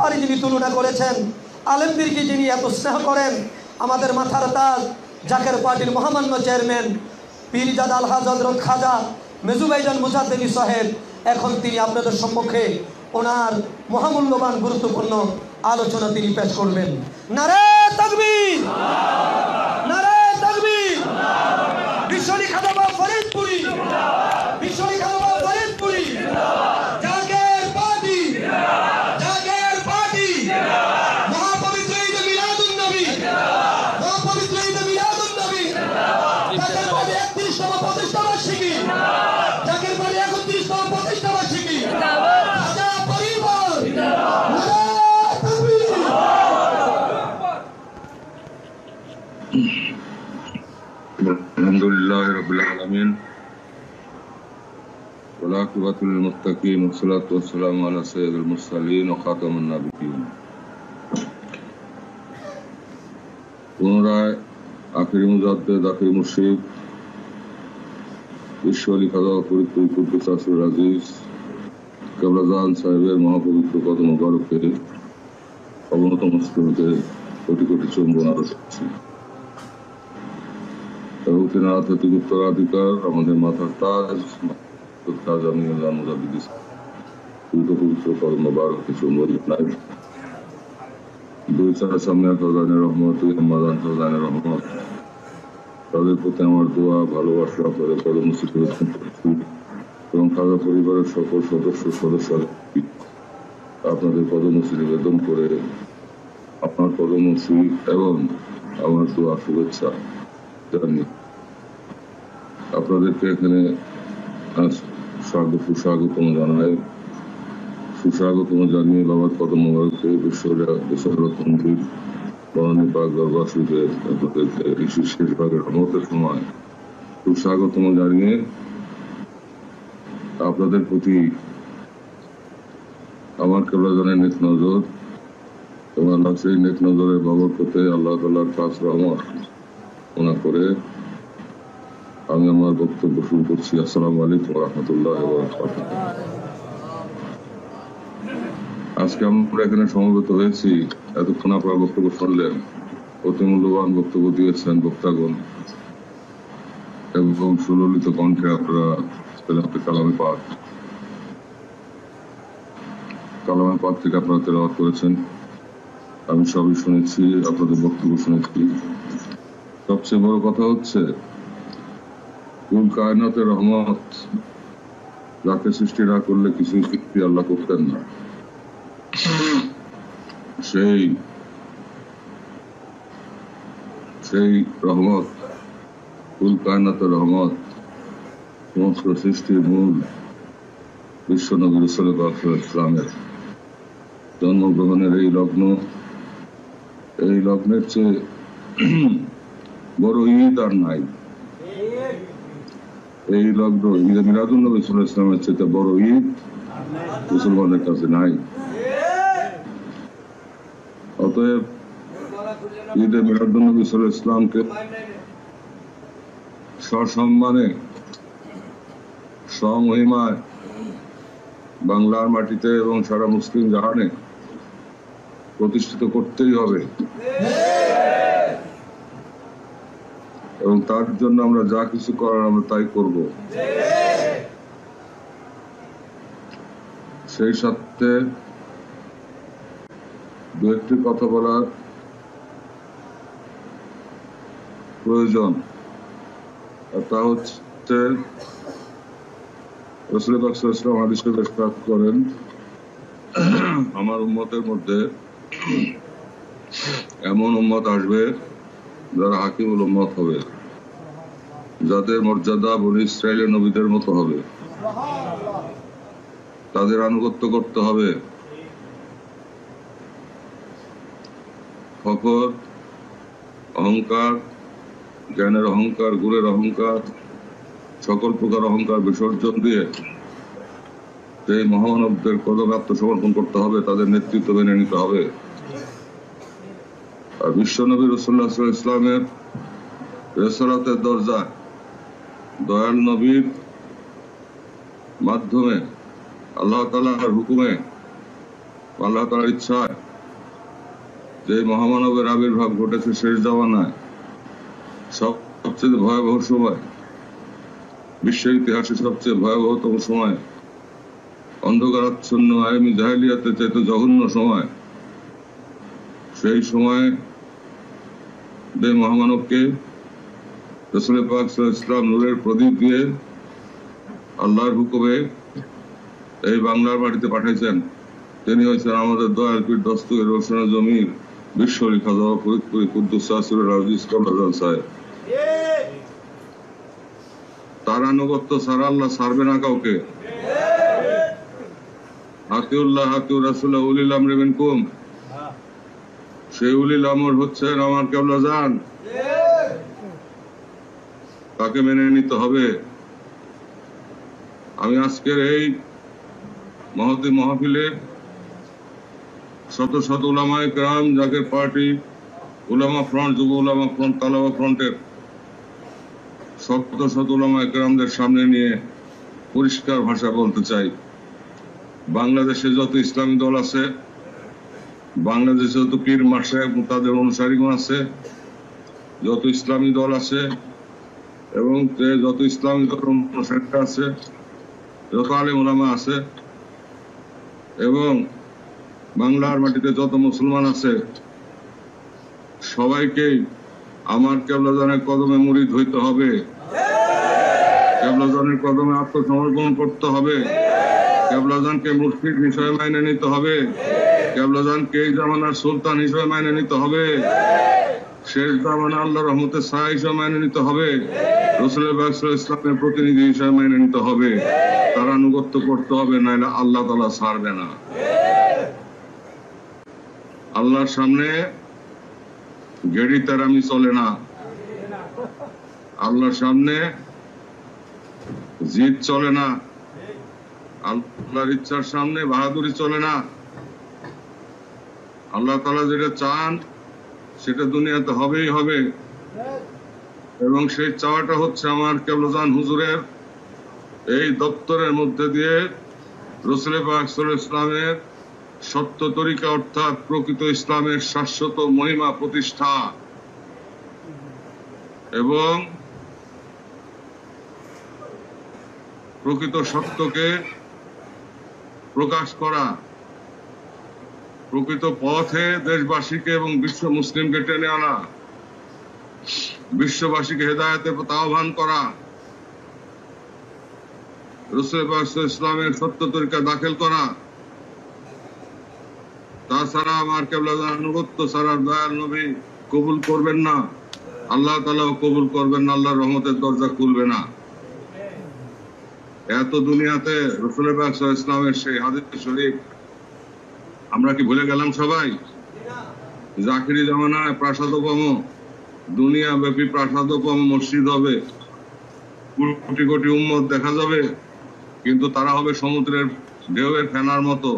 আর যিনি তুলনা করেছেন আলেমদেরকে যিনি এত স্নেহ করেন, আমাদের মাথার তাজ জাকের পার্টির মহামান্য চেয়ারম্যান পীরজাদা আলহাজ হযরত খাজা মেজুভাইজান মুজাদ্দেদি সাহেব, এখন তিনি আপনাদের সম্মুখে ওনার মহামূল্যবান গুরুত্বপূর্ণ আলোচনা তিনি পেশ করবেন। নারে তাকবীর, নারে তাকবীর। বিশ্বনী খাজা বাবা ফরিদপুরি, বিশ্বনী খাজা বাবা ফরিদপুরি। Zaker party, Zaker party. মহাপবিত্র ঈদে মিলাদুন নবী, মহাপবিত্র ঈদে মিলাদুন নবী। জাকের পার্টি 31তম প্রতিষ্ঠা বার্ষিকী, জাকের পার্টি 31তম প্রতিষ্ঠা বার্ষিকী। খাজা পরিবার নারে তাকবীর। আলহামদুলিল্লাহি রাব্বিল আলামিন ওয়াল আকিবাতু লিল মুত্তাকিন ওয়াসসালাতু ওয়াসসালামু আলা সাইয়্যিদিল মুরসালিন ওয়া খাতামুন নাবিয়্যিন। পুনরায় আখিরি মুজাদ্দেদ, আখিরি মুর্শিদ ঈশ্বরী খাজা ফরিদপুরি কুদ্দুস আসরুল আজিজ কেবলাজান সাহেবের মহাপবিত্র কদম মোবারকে অবনত মস্তকে কোটি কোটি চুম্বন আরো করছি এবং তিনি আধ্যাত্মিক উত্তরাধিকার আমাদের মাথার তাজ খাজা মিয়াজান মুজাদ্দিদি পবিত্র কদম মোবারকে চুম্বন নাই। দুই চার সামনে খাজানের রহমত, আম্মাজান খাজানের রহমত, তাদের প্রতি আমার দোয়া ভালোবাসা আপনাদের কদমসি প্রদর্শন করছি এবং খাজা পরিবারের সকল সদস্যরা আপনাদের কদমসি নিবেদন করে আপনার কদমসি এবং আমার দোয়া শুভেচ্ছা জানি। আপনাদেরকে এখানে সুস্বাগতম জানাই, সুস্বাগতম জানিয়ে বাবার কদম মোবারকে বিশ্বরত মন্দির বনানী পাক দরবার শরীফে আপনাদেরকে শেষ ভাগের রহমতের সময় সুস্বাগতম জানিয়ে আপনাদের প্রতি আমার কেবলাজানের নেক নজর এবং আল্লাহ সেই নেক নজরের বরকতে আল্লাহ তাআলার খাস রহমত মনে করে আমি আমার বক্তব্য শুরু করছি। আসসালামু আলাইকুম ওয়া রাহমাতুল্লাহি ওয়া বারাকাতুহু। আজকে আমরা এখানে সমবেত হয়েছি, এতক্ষণ আপনারা বক্তব্য শুনলেন, অতি মূল্যবান বক্তব্য দিয়েছেন বক্তাগণ এবং সুললিত কণ্ঠে আপনারা কালামে পাক থেকে আপনারা তেলাওয়াত করেছেন। আমি সবই শুনেছি, আপনাদের বক্তব্য শুনেছি। সবচেয়ে বড় কথা হচ্ছে কুল কায়নাতের রহমত যাকে সৃষ্টি না করলে কিছুই সৃষ্টি আল্লাহ করতেন না। সেই রহমত, কুল কায়নাতের রহমত, সমস্ত সৃষ্টির মূল বিশ্ব নবী রাসূলুল্লাহ সাল্লাল্লাহু আলাইহি ওয়াসাল্লামের জন্মগ্রহণের এই লগ্নের চেয়ে বড় ঈদ আর নাই। এই লগ্ন ঈদে মিলাদুন নবী সাল্লাল্লাহু আলাইহি ওয়াসাল্লামের চেয়ে বড় ঈদ মুসলমানের কাছে নাই। অতএব ঈদে মিলাদুন নবী সাল্লাল্লাহু আলাইহি ওয়াসাল্লামকে সসম্মানে সমহিমায় বাংলার মাটিতে এবং সারা মুসলিম জাহানে প্রতিষ্ঠিত করতেই হবে এবং তার জন্য আমরা যা কিছু করার আমরা তাই করব। সেই সাথে দু একটি কথা বলার প্রয়োজন, তা হচ্ছে রাসূল পাক সাল্লাল্লাহু আলাইহি ওয়াসাল্লাম হাদিসে ইরশাদ করেন, আমার উম্মতের মধ্যে এমন উম্মত আসবে যারা হাকিমুল উম্মত হবে, যাদের মর্যাদা বনী ইসরাইলের নবীদের মতো হবে, তাদের আনুগত্য করতে হবে। ফখর, অহংকার, জ্ঞানের অহংকার, গুণের অহংকার, সকল প্রকার অহংকার বিসর্জন দিয়ে সেই মহামানবদের কদমে আত্মসমর্পণ করতে হবে, তাদের নেতৃত্ব মেনে নিতে হবে। আর বিশ্বনবী রাসূলুল্লাহ সাল্লাল্লাহু আলাইহি ওয়াসাল্লামের রিসালাতের দরজা দয়াল নবীর মাধ্যমে আল্লাহ তাআলার হুকুমে আল্লাহ তাআলার ইচ্ছায় যে মহামানবের আবির্ভাব ঘটেছে শেষ জামানায়, সবচেয়ে ভয়াবহ সময়, বিশ্বের ইতিহাসে সবচেয়ে ভয়াবহতম সময়, অন্ধকারাচ্ছন্ন আয়ামি জাহেলিয়াতের চাইতে জঘন্য সময়, সেই সময় মহামানবকে রাসূল পাক সাল্লাল্লাহু আলাইহি ওয়াসাল্লাম নূরের প্রদীপ দিয়ে আল্লাহর হুকুমে এই বাংলার মাটিতে পাঠাইছেন। তিনি হয়েছেন আমাদের দয়াল পীর দস্তগীর রোশন জমির বিশ্বরী খাজা ফরিদপুরি কুদ্দুস আসিরুল আজিজ কমরান সাহেব। তার আনুগত্য ছাড়া আল্লাহ ছাড়বে না কাউকে। আতিউল্লাহ আতিউর রাসূলুল্লাহ উলিল আমরি মিনকুম, সেই উলিল আমর হচ্ছেন আমার কেবলা জান, তাকে মেনে নিতে হবে। আমি আজকের এই মহতী মাহফিলে শত শত উলামায়ে কেরাম, জাকের পার্টি, উলামা ফ্রন্ট, যুব উলামা ফ্রন্ট, তালাবা ফ্রন্টের শত শত উলামায়ে কেরামদের সামনে নিয়ে পরিষ্কার ভাষা বলতে চাই, বাংলাদেশে যত ইসলামী দল আছে, বাংলাদেশে যত পীর মাশায়েখ তাদের অনুসারীগণ আছে, যত ইসলামী দল আছে এবং যত ইসলামী দল অনুসারী আছে, যত আলেম ওলামা আছে এবং বাংলার মাটিতে যত মুসলমান আছে, সবাইকেই আমার কেবলাজানের কদমে মুরিদ হইতে হবে, কেবলাজানের কদমে আত্মসমর্পণ করতে হবে, কেবলাজানকে মুর্শিদ হিসেবে মাইনে নিতে হবে, কেবলাজানকে এই জামানার সুলতান হিসেবে মাইনে নিতে হবে, শেষ জামানা আল্লাহর রহমতের ছায়া হিসেবে মাইনে নিতে হবে, রাসূল পাক সাল্লাল্লাহু আলাইহি ওয়াসাল্লামের প্রতিনিধি হিসেবে মাইনে নিতে হবে, তার আনুগত্য করতে হবে, নাহলে আল্লাহ তাআলা ছাড়বে না। আল্লাহর সামনে গেড়ি তারামি চলে না, আল্লাহর সামনে জিদ চলে না, আল্লাহর ইচ্ছার সামনে বাহাদুরি চলে না। আল্লাহ তাআলা যেটা চান সেটা দুনিয়াতে হবেই হবে, এবং সেই চাওয়াটা হচ্ছে আমার কেবলাজান হুজুরের এই দপ্তরের মধ্যে দিয়ে রাসূল পাক সাল্লাল্লাহু আলাইহি ওয়াসাল্লামের সত্য তরিকা অর্থাৎ প্রকৃত ইসলামের শাশ্বত মহিমা প্রতিষ্ঠা এবং প্রকৃত সত্যকে প্রকাশ করা, প্রকৃত পথে দেশবাসীকে এবং বিশ্ব মুসলিমকে টেনে আনা, বিশ্ববাসীকে হেদায়েতের পথে আহ্বান করা, রাসূল পাক সাল্লাল্লাহু আলাইহি ওয়াসাল্লামের সত্য তরিকা দাখিল করা। তাছাড়া আমার কেবলাজান আনুগত্য ছাড়া দয়াল নবী কবুল করবেন না, আল্লাহ তাআলাও কবুল করবেন না, আল্লাহর রহমতের দরজা খুলবে না। এত দুনিয়াতে রাসূল পাক সাল্লাল্লাহু আলাইহি ওয়াসাল্লামের সেই হাদিস শরীফ আমরা কি ভুলে গেলাম সবাই? জাকিরি জামানায় প্রাসাদোপম, দুনিয়া ব্যাপী প্রাসাদোপম মসজিদ হবে, কোটি কোটি উম্মত দেখা যাবে, কিন্তু তারা হবে সমুদ্রের ঢেউয়ের ফেনার মতো।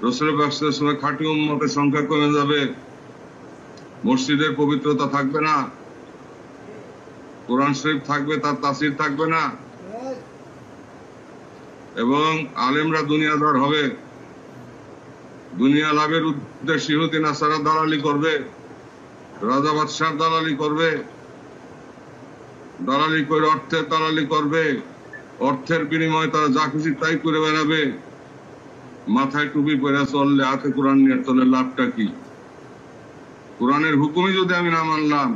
রাসূল পাক সাল্লাল্লাহু আলাইহি ওয়াসাল্লামের খাঁটি উম্মতের সংখ্যা কমে যাবে, মসজিদের পবিত্রতা থাকবে না, কোরআন শরীফ থাকবে তার তাফসীর থাকবে না, এবং আলেমরা দুনিয়াদার হবে, দুনিয়া লাভের উদ্দেশ্যে ইহুদি নাসারা দালালি করবে, রাজা বাদশার দালালি করবে, দালালি করে অর্থের দালালি করবে, অর্থের বিনিময়ে তারা যা খুশি তাই করে বেড়াবে। মাথায় টুপি পরে চললে, হাতে কোরআন নিয়ে চলে, লাভটা কি? কোরআনের হুকুমই যদি আমি না মানলাম,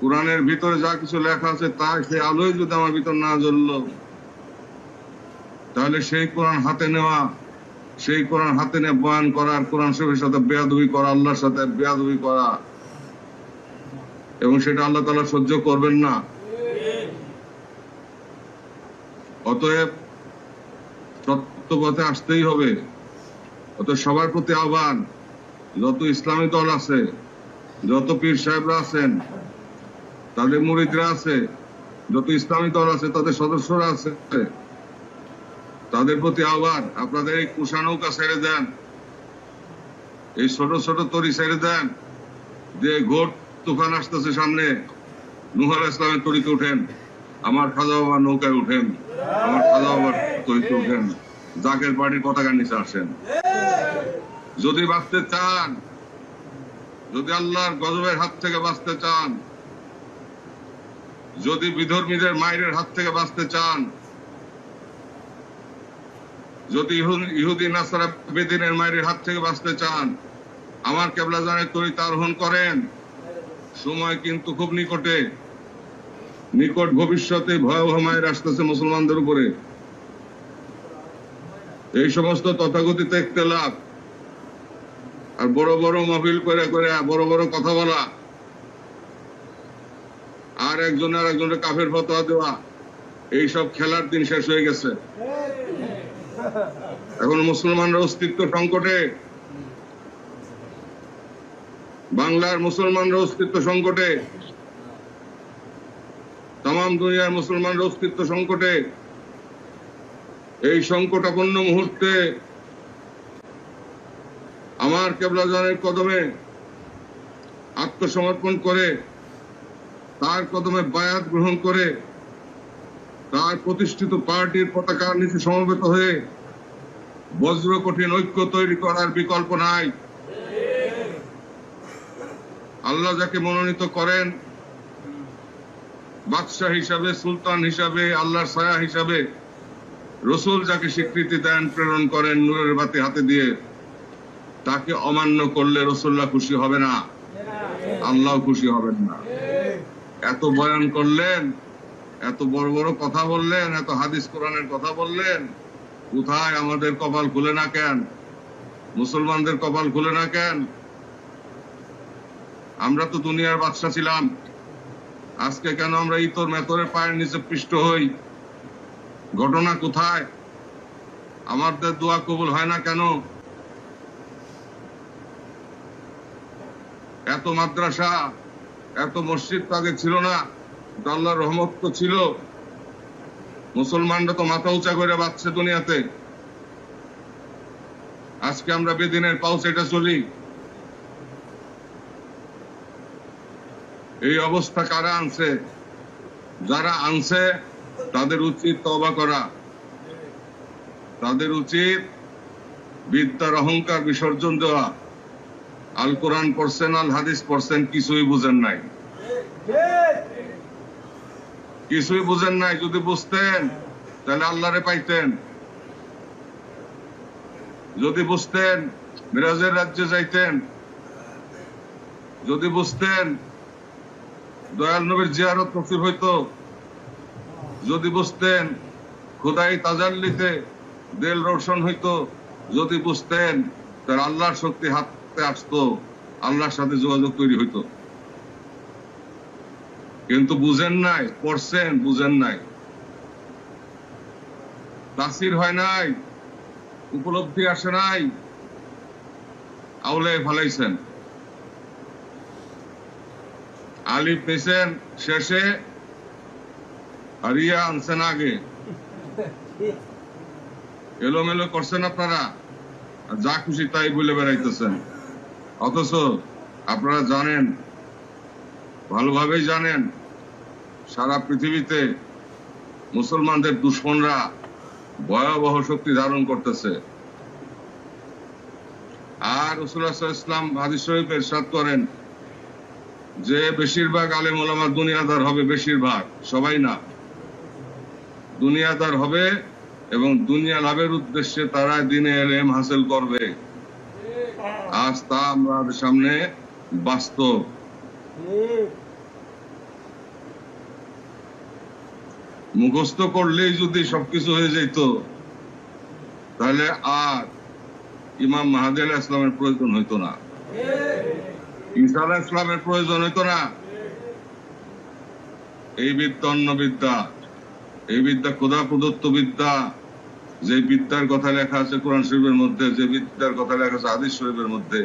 কোরআনের ভিতরে যা কিছু লেখা আছে তা সে আলোয় যদি আমার ভিতর না জ্বললো, তাহলে সেই কোরআন হাতে নেওয়া, সেই কোরআন হাতে নিয়ে বয়ান করার, কোরআন শরীফের সাথে বেয়াদবি করা, আল্লাহর সাথে বেয়াদবি করা, এবং সেটা আল্লাহ তাআলা সহ্য করবেন না। অতএব সত্য পথে আসতেই হবে। অতএব সবার প্রতি আহ্বান, যত ইসলামী দল আছে, যত পীর সাহেবরা আছেন, তাদের মুরিদরা আছে, যত ইসলামী দল আছে তাদের সদস্যরা আছে, তাদের প্রতি আহ্বান, আপনাদের এই কুষানৌকা ছেড়ে দেন, এই ছোট ছোট তরি ছেড়ে দেন, যে ঘোর তুফান আসতেছে সামনে, নূহ আলাইহিস সালামের তরিতে উঠেন, আমার খাজা বাবার নৌকায় উঠেন, আমার খাজা বাবার তরিতে উঠেন, জাকের পার্টির পতাকার নিচে আসেন। যদি বাঁচতে চান, যদি আল্লাহর গজবের হাত থেকে বাঁচতে চান, যদি বিধর্মীদের মায়ের হাত থেকে বাঁচতে চান, যদি ইহুদি নাসারা বেদিনের মায়ের হাত থেকে বাঁচতে চান, আমার কেবলা জানের তরিতে আরোহণ করেন। সময় কিন্তু খুব নিকটে, নিকট ভবিষ্যতে ভয়াবহ মায়ের আসতেছে মুসলমানদের উপরে। এই সমস্ত তথাকথিত ইখতিলাফ আর বড় বড় মাহফিল করে করে বড় বড় কথা বলা আর একজনের কাফের ফতোয়া দেওয়া, এইসব খেলার দিন শেষ হয়ে গেছে। এখন মুসলমানরা অস্তিত্ব সংকটে, বাংলার মুসলমানরা অস্তিত্ব সংকটে, তাম দুনিয়ার মুসলমানরা অস্তিত্ব সংকটে। এই সংকটাপন্ন মুহূর্তে আমার কেবলা জানের কদমে আত্মসমর্পণ করে, তার কদমে বায়াত গ্রহণ করে, তার প্রতিষ্ঠিত পার্টির পতাকার নিচে সমবেত হয়ে বজ্র কঠিন ঐক্য তৈরি করার বিকল্প নাই। আল্লাহ যাকে মনোনীত করেন বাদশাহ হিসাবে, সুলতান হিসাবে, আল্লাহর ছায়া হিসাবে, রসুল যাকে স্বীকৃতি দেন, প্রেরণ করেন নূরের বাতি হাতে দিয়ে, তাকে অমান্য করলে রসুল্লাহ খুশি হবে না, আল্লাহ খুশি হবেন না। এত বয়ান করলেন, এত বড় বড় কথা বললেন, এত হাদিস কোরআনের কথা বললেন, কোথায় আমাদের কপাল খুলে না কেন? মুসলমানদের কপাল খুলে না কেন? আমরা তো দুনিয়ার বাদশা ছিলাম, আজকে কেন আমরা ইতর মেতরের পায়ের নিচে পিষ্ট হই? ঘটনা কোথায়? আমাদের দোয়া কবুল হয় না কেন? এত মাদ্রাসা, এত মসজিদ তো আগে ছিল না, আল্লাহর রহমত তো ছিল। মুসলমানরা তো মাথা উঁচা করে বাঁচছে দুনিয়াতে। আজকে আমরা বেদিনের পাউচেটা চলি। এই অবস্থা কারা আনছে? যারা আনছে তাদের উচিত তওবা করা, তাদের উচিত বিদ্যার অহংকার বিসর্জন দেওয়া। আল কোরআন পড়ছেন, আল হাদিস পড়ছেন, কিছুই বুঝেন নাই, কিছুই বুঝেন নাই। যদি বুঝতেন তাহলে আল্লাহরে পাইতেন, যদি বুঝতেন মিরাজের রাজ্যে যাইতেন, যদি বুঝতেন দয়াল নবীর জিয়ারত নসিব হইতো, যদি বুঝতেন খোদাই তাজাল্লিতে দিল রোশন হইতো, যদি বুঝতেন তার আল্লাহর শক্তি হাতে আসতো, আল্লাহর সাথে যোগাযোগ তৈরি হইতো। কিন্তু বুঝেন নাই, পড়ছেন, বুঝেন নাই, তাসির হয় নাই, উপলব্ধি আসে নাই, আউলে ফালাইছেন। আলিফ নিছেন শেষে, আর ইয়া আনছেন আগে। এলোমেলো করছেন আপনারা, যা খুশি তাই বলে বেড়াইতেছেন। অথচ আপনারা জানেন, ভালোভাবেই জানেন, সারা পৃথিবীতে মুসলমানদের দুশ্মনরা ভয়াবহ শক্তি ধারণ করতেছে। আর রাসূলুল্লাহ সাল্লাল্লাহু আলাইহি ওয়াসাল্লাম হাদিস শরীফে ইরশাদ করেন যে বেশিরভাগ আলেম ওলামা দুনিয়াদার হবে, বেশিরভাগ, সবাই না, দুনিয়াদার হবে এবং দুনিয়া লাভের উদ্দেশ্যে তারা দ্বীনে ইলম হাসিল করবে। আজ তা আমাদের সামনে বাস্তব। মুখস্থ করলেই যদি সবকিছু হয়ে যেত, তাহলে আর ইমাম মাহদী আলাইহিস সালামের প্রয়োজন হইতো না, ঈসা আলাইহিস সালামের প্রয়োজন হইতো না। এই বিদ্যা অন্য বিদ্যা, এই বিদ্যা খোদা প্রদত্ত বিদ্যা। যে বিদ্যার কথা লেখা আছে কোরআন শরীফের মধ্যে, যে বিদ্যার কথা লেখা আছে হাদিস শরীফের মধ্যে,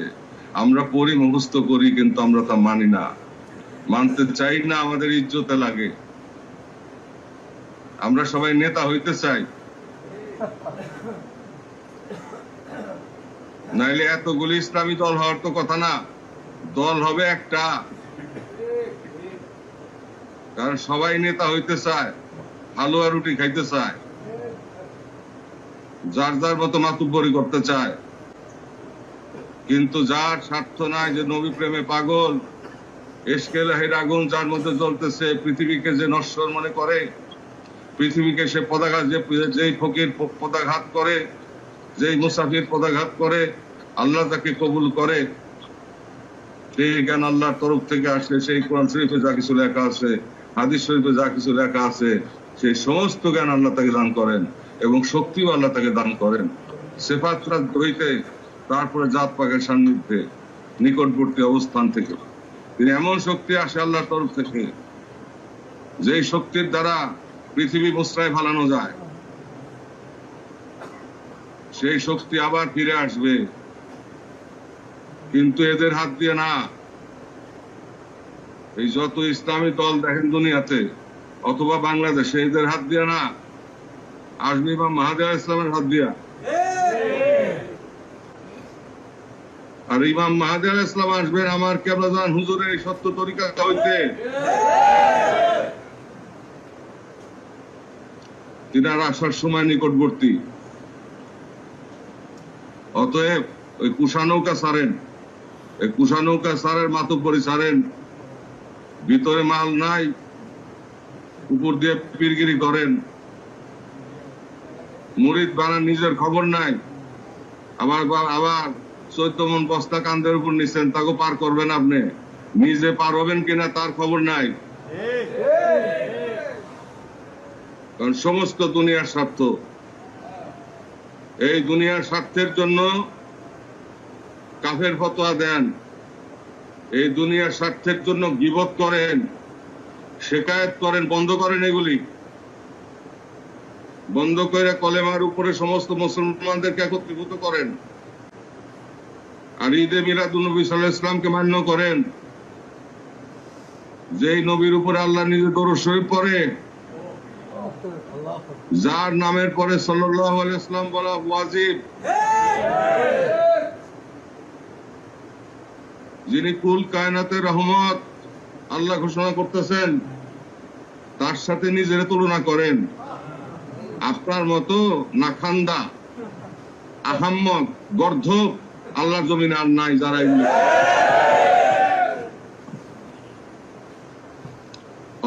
আমরা পড়ি, মুখস্থ করি, কিন্তু আমরা তা মানি না, মানতে চাই না, আমাদের ইজ্জতে লাগে। আমরা সবাই নেতা হইতে চাই, নাইলে এতগুলি ইসলামী দল হওয়ার তো কথা না। দল হবে একটা, কারণ সবাই নেতা হইতে চায়, হালুয়া রুটি খাইতে চায়। যার যার মতো মাতুব্বরি করতে চায়, কিন্তু যার স্বার্থ নাই, যে নবী প্রেমে পাগল, এশকে লাহির আগুন যার মধ্যে জ্বলতেছে, পৃথিবীকে যে নশ্বর মনে করে, পৃথিবীকে সে পদাঘাত, যেই ফকির পদাঘাত করে, যেই মুসাফির পদাঘাত করে, আল্লাহ তাকে কবুল করে। সেই জ্ঞান আল্লাহর তরফ থেকে আসে। সেই কোরআন শরীফে যা কিছু লেখা আছে, হাদিস শরীফে যা কিছু লেখা আছে, সেই সমস্ত জ্ঞান আল্লাহ তাকে দান করেন এবং শক্তিও আল্লাহ তাকে দান করেন। সেফাতরা হইতে, তারপরে জাত পাকের সান্নিধ্যে, নিকটবর্তী অবস্থান থেকে তিনি এমন শক্তি আসে আল্লাহর তরফ থেকে, যেই শক্তির দ্বারা পৃথিবী মুসরায় ফালানো যায়। সেই শক্তি আবার ফিরে আসবে, কিন্তু এদের হাত দিয়ে না। এই যত ইসলামী দল দেখেন দুনিয়াতে অথবা বাংলাদেশে, এদের হাত দিয়ে না, আসবে ইমাম মাহদী আলাইহিস সালামের হাত দিয়া। আর ইমাম মাহদী আলাইহিস সালাম আসবেন আমার কেবলাজান হুজুরের এই সত্য তরিকা হইতে। তিনার আসার সময় নিকটবর্তী। অতএব ওই কুষানৌকা ছাড়েন, এই কুষানৌকা ছাড়ের মাতুব্বরি ছাড়েন। ভিতরে মাল নাই, উপর দিয়ে পীরগিরি করেন, মুরিদ বানান, নিজের খবর নাই। আবার 14 মন বস্তা কান্দের উপর নিচ্ছেন, তাকে পার করবেন আপনি, নিজে পার হবেন কিনা তার খবর নাই। কারণ সমস্ত দুনিয়ার স্বার্থ, এই দুনিয়ার স্বার্থের জন্য কাফের ফতোয়া দেন, এই দুনিয়ার স্বার্থের জন্য গীবত করেন, শিকায়েত করেন। বন্ধ করেন, এগুলি বন্ধ করে কলেমার উপরে সমস্ত মুসলমানদেরকে একত্রীভূত করেন। আর ঈদে মিলাদুন নবী সাল্লাল্লাহু আলাইহি ওয়াসাল্লামকে মান্য করেন, যেই নবীর উপরে আল্লাহ নিজে দরুদ শরীফ পড়ে, যার নামের পরে সাল্লাল্লাহু আলাইহি ওয়াসাল্লাম বলা ওয়াজিব, যিনি কুল কায়নাতের রহমত আল্লাহ ঘোষণা করতেছেন, তার সাথে নিজের তুলনা করেন। আপনার মতো নাখান্দা, আহাম্মক, গর্ধব আল্লাহর জমিনে আর নাই যারা এগুলো।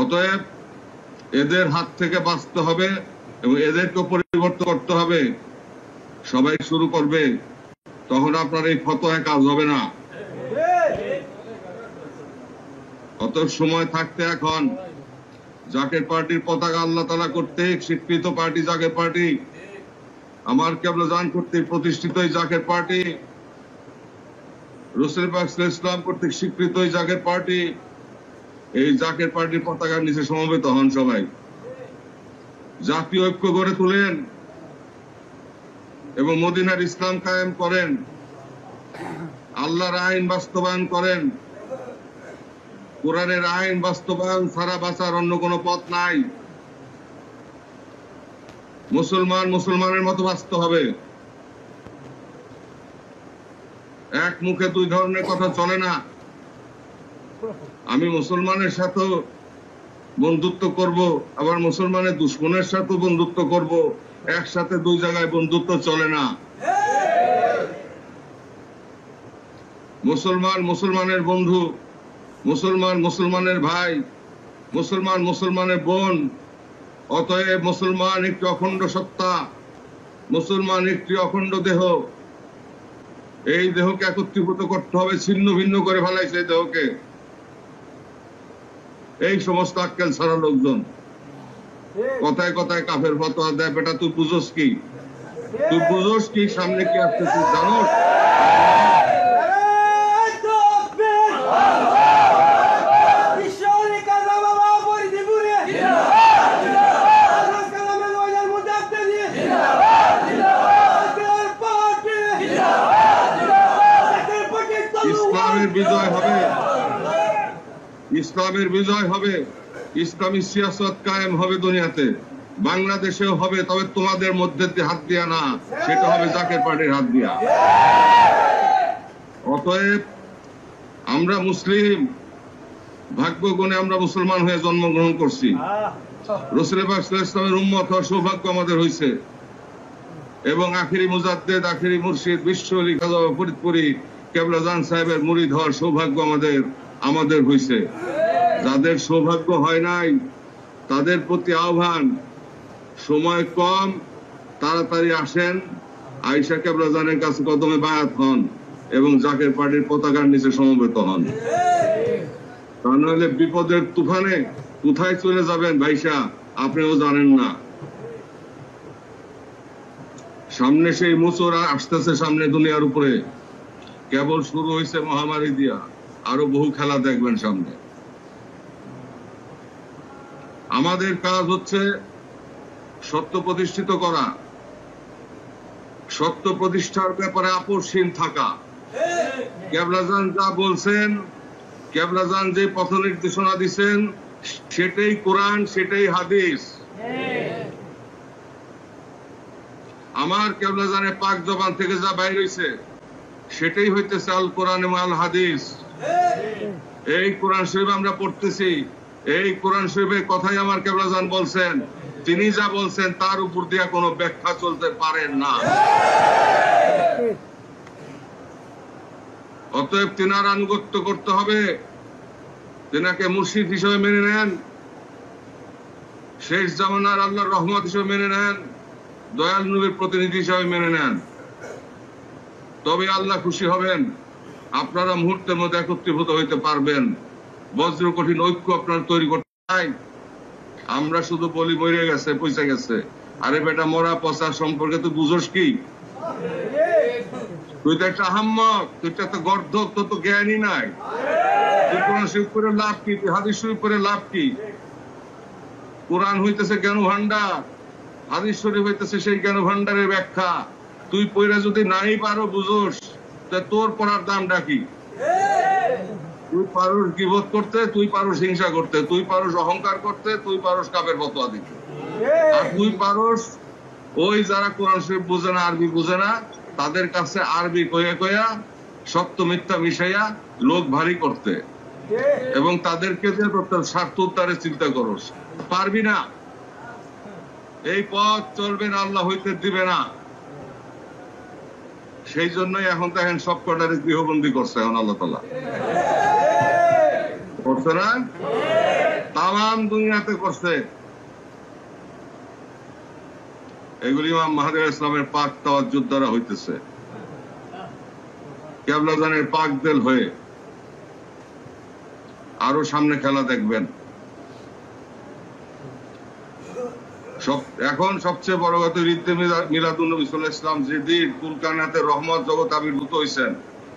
অতএব এদের হাত থেকে বাঁচতে হবে এবং এদেরকে পরিবর্তন করতে হবে। সবাই শুরু করবে, তখন আপনার এই ফতোয়ায় কাজ হবে না। অত সময় থাকতে এখন জাকের পার্টির পতাকা আল্লাহ তাআলা কর্তৃক স্বীকৃত পার্টি জাকের পার্টি, আমার কেবলাজান কর্তৃক প্রতিষ্ঠিত এই জাকের পার্টি, রাসূল পাক সাল্লাল্লাহু আলাইহি ওয়াসাল্লাম কর্তৃক স্বীকৃত এই জাকের পার্টি, এই জাকের পার্টির পতাকার নিচে সমবেত হন। সবাই জাতীয় ঐক্য গড়ে তুলেন এবং মদিনার ইসলাম কায়েম করেন, আল্লাহর আইন বাস্তবায়ন করেন। কোরআনের আইন বাস্তবায়ন ছাড়া বাঁচার অন্য কোনো পথ নাই। মুসলমান মুসলমানের মতো বাঁচতে হবে। এক মুখে দুই ধরনের কথা চলে না। আমি মুসলমানের সাথে বন্ধুত্ব করব, আবার মুসলমানের দুশমনের সাথে বন্ধুত্ব করব, একসাথে দুই জায়গায় বন্ধুত্ব চলে না। মুসলমান মুসলমানের বন্ধু, মুসলমান মুসলমানের ভাই, মুসলমান মুসলমানের বোন। অতএব মুসলমান একটি অখণ্ড সত্তা, মুসলমান একটি অখণ্ড দেহ। এই দেহকে একত্রীভূত করতে হবে, ছিন্ন ভিন্ন করে ফেলাইছে এই দেহকে এই সমস্ত আক্কেল ছাড়া লোকজন। কথায় কথায় কাফের ফতোয়া দেয়, বেটা তুই বুঝোস কি, তুই বুঝোস কি সামনে কি আসছে, তুই জানোস? ইসলামের বিজয় হবে, ইসলামের বিজয় হবে, ইসলামী সিয়াসত কায়েম হবে দুনিয়াতে, বাংলাদেশেও হবে। তবে তোমাদের মধ্যে হাত দিয়া না, সেটা হবে জাকের পার্টির হাত দিয়া। অতএব আমরা মুসলিম, ভাগ্য গুণে আমরা মুসলমান হয়ে জন্মগ্রহণ করছি। রাসূল পাক সাল্লাল্লাহু আলাইহি ওয়াসাল্লামের উম্মত হওয়ার সৌভাগ্য আমাদের হয়েছে। এবং আখিরি মুজাদ্দেদ আখিরি মুর্শিদ বিশ্ব আলী খাজা ফরিদপুরি কেবলাজান সাহেবের মুরিদ হওয়ার সৌভাগ্য আমাদের হয়েছে। যাদের সৌভাগ্য হয় নাই তাদের প্রতি আহ্বান, সময় কম, তাড়াতাড়ি আসেন, আয়েশা কেবলাজানের কাছে কদমে বায়াত হন এবং জাকের পার্টির পতাকার নিচে সমবেত হন। তা নাহলে বিপদের তুফানে কোথায় চলে যাবেন ভাইসা আপনিও জানেন না। সামনে সেই মোচড় আসতেছে, সামনে দুনিয়ার উপরে কেবল শুরু হয়েছে মহামারী দিয়া, আরো বহু খেলা দেখবেন সামনে। আমাদের কাজ হচ্ছে সত্য প্রতিষ্ঠিত করা, সত্য প্রতিষ্ঠার ব্যাপারে আপোষহীন থাকা। কেবলাজান যা বলছেন, কেবলাজান যে পথ নির্দেশনা দিচ্ছেন, সেটাই কোরআন, সেটাই হাদিস। আমার কেবলাজানের পাক জবান থেকে যা বাইর হইছে সেটাই হইতেছে আল কোরআন এবং আল হাদিস। এই কোরআন শরীফ আমরা পড়তেছি, এই কোরআন শরীফের কথাই আমার কেবলাজান বলছেন। তিনি যা বলছেন তার উপর দিয়ে কোনো ব্যাখ্যা চলতে পারেন না। অতএব তিনার আনুগত্য করতে হবে, তিনাকে মুর্শিদ হিসেবে মেনে নেন, শেষ জামানার আল্লাহর রহমত হিসেবে মেনে নেন, দয়াল নবীর প্রতিনিধি হিসেবে মেনে নেন, তবে আল্লাহ খুশি হবেন। আপনারা মুহূর্তের মধ্যে একত্রীভূত হইতে পারবেন। বজ্র কঠিন ঐক্য আপনারা তৈরি করতে চাই। আমরা শুধু বলি মরে গেছে, পয়সা গেছে। আরে বেটা, মরা পচা সম্পর্কে তুই বুঝোস কি? তুই তো একটা আহাম্মক, তুই তো একটা গর্ধক, তোর তো জ্ঞানই নাই। তুই কোরআন শরীফ করে লাভ কি? তুই হাদিস শরীফ করে লাভ কি? কোরআন হইতেছে জ্ঞান ভান্ডার, হাদিস শরীফ হইতেছে সেই জ্ঞান ভান্ডারের ব্যাখ্যা। তুই পয়রা যদি নাই পারো বুঝোস, তা তোর পড়ার দামটা কি? তুই পারোস গীবত করতে, তুই পারোস হিংসা করতে, তুই পারোস অহংকার করতে, তুই পারোস কাপের ফতোয়া দিতে, আর তুই পারোস ওই যারা কোরআন শরীফ বুঝে না, আরবি বুঝে না, তাদের কাছে আরবি কইয়া কইয়া সত্য মিথ্যা মিশাইয়া লোক ভারী করতে এবং তাদেরকে যে স্বার্থ উদ্ধারের চিন্তা করস। পারবি না। এই পথ চলবে না, আল্লাহ হইতে দিবে না। সেই জন্যই এখন দেখেন সব কটারে গৃহবন্দী করছে এখন আল্লাহ তাআলা, করছে না? তাম দুনিয়াতে করছে। এগুলি ইমাম মাহদী আলাইহিস সালামের পাক তাওয়াজ্জুদ দ্বারা হইতেছে, কেবলাজানের পাক দেল হয়ে। আরো সামনে খেলা দেখবেন। এখন সবচেয়ে বড় কথা, ঈদে মিলাদুন নবী সাল্লাল্লাহু আলাইহি ওয়াসাল্লাম যেদিন কুল কায়নাতের রহমত জগৎ আবির্ভূত হয়েছেন,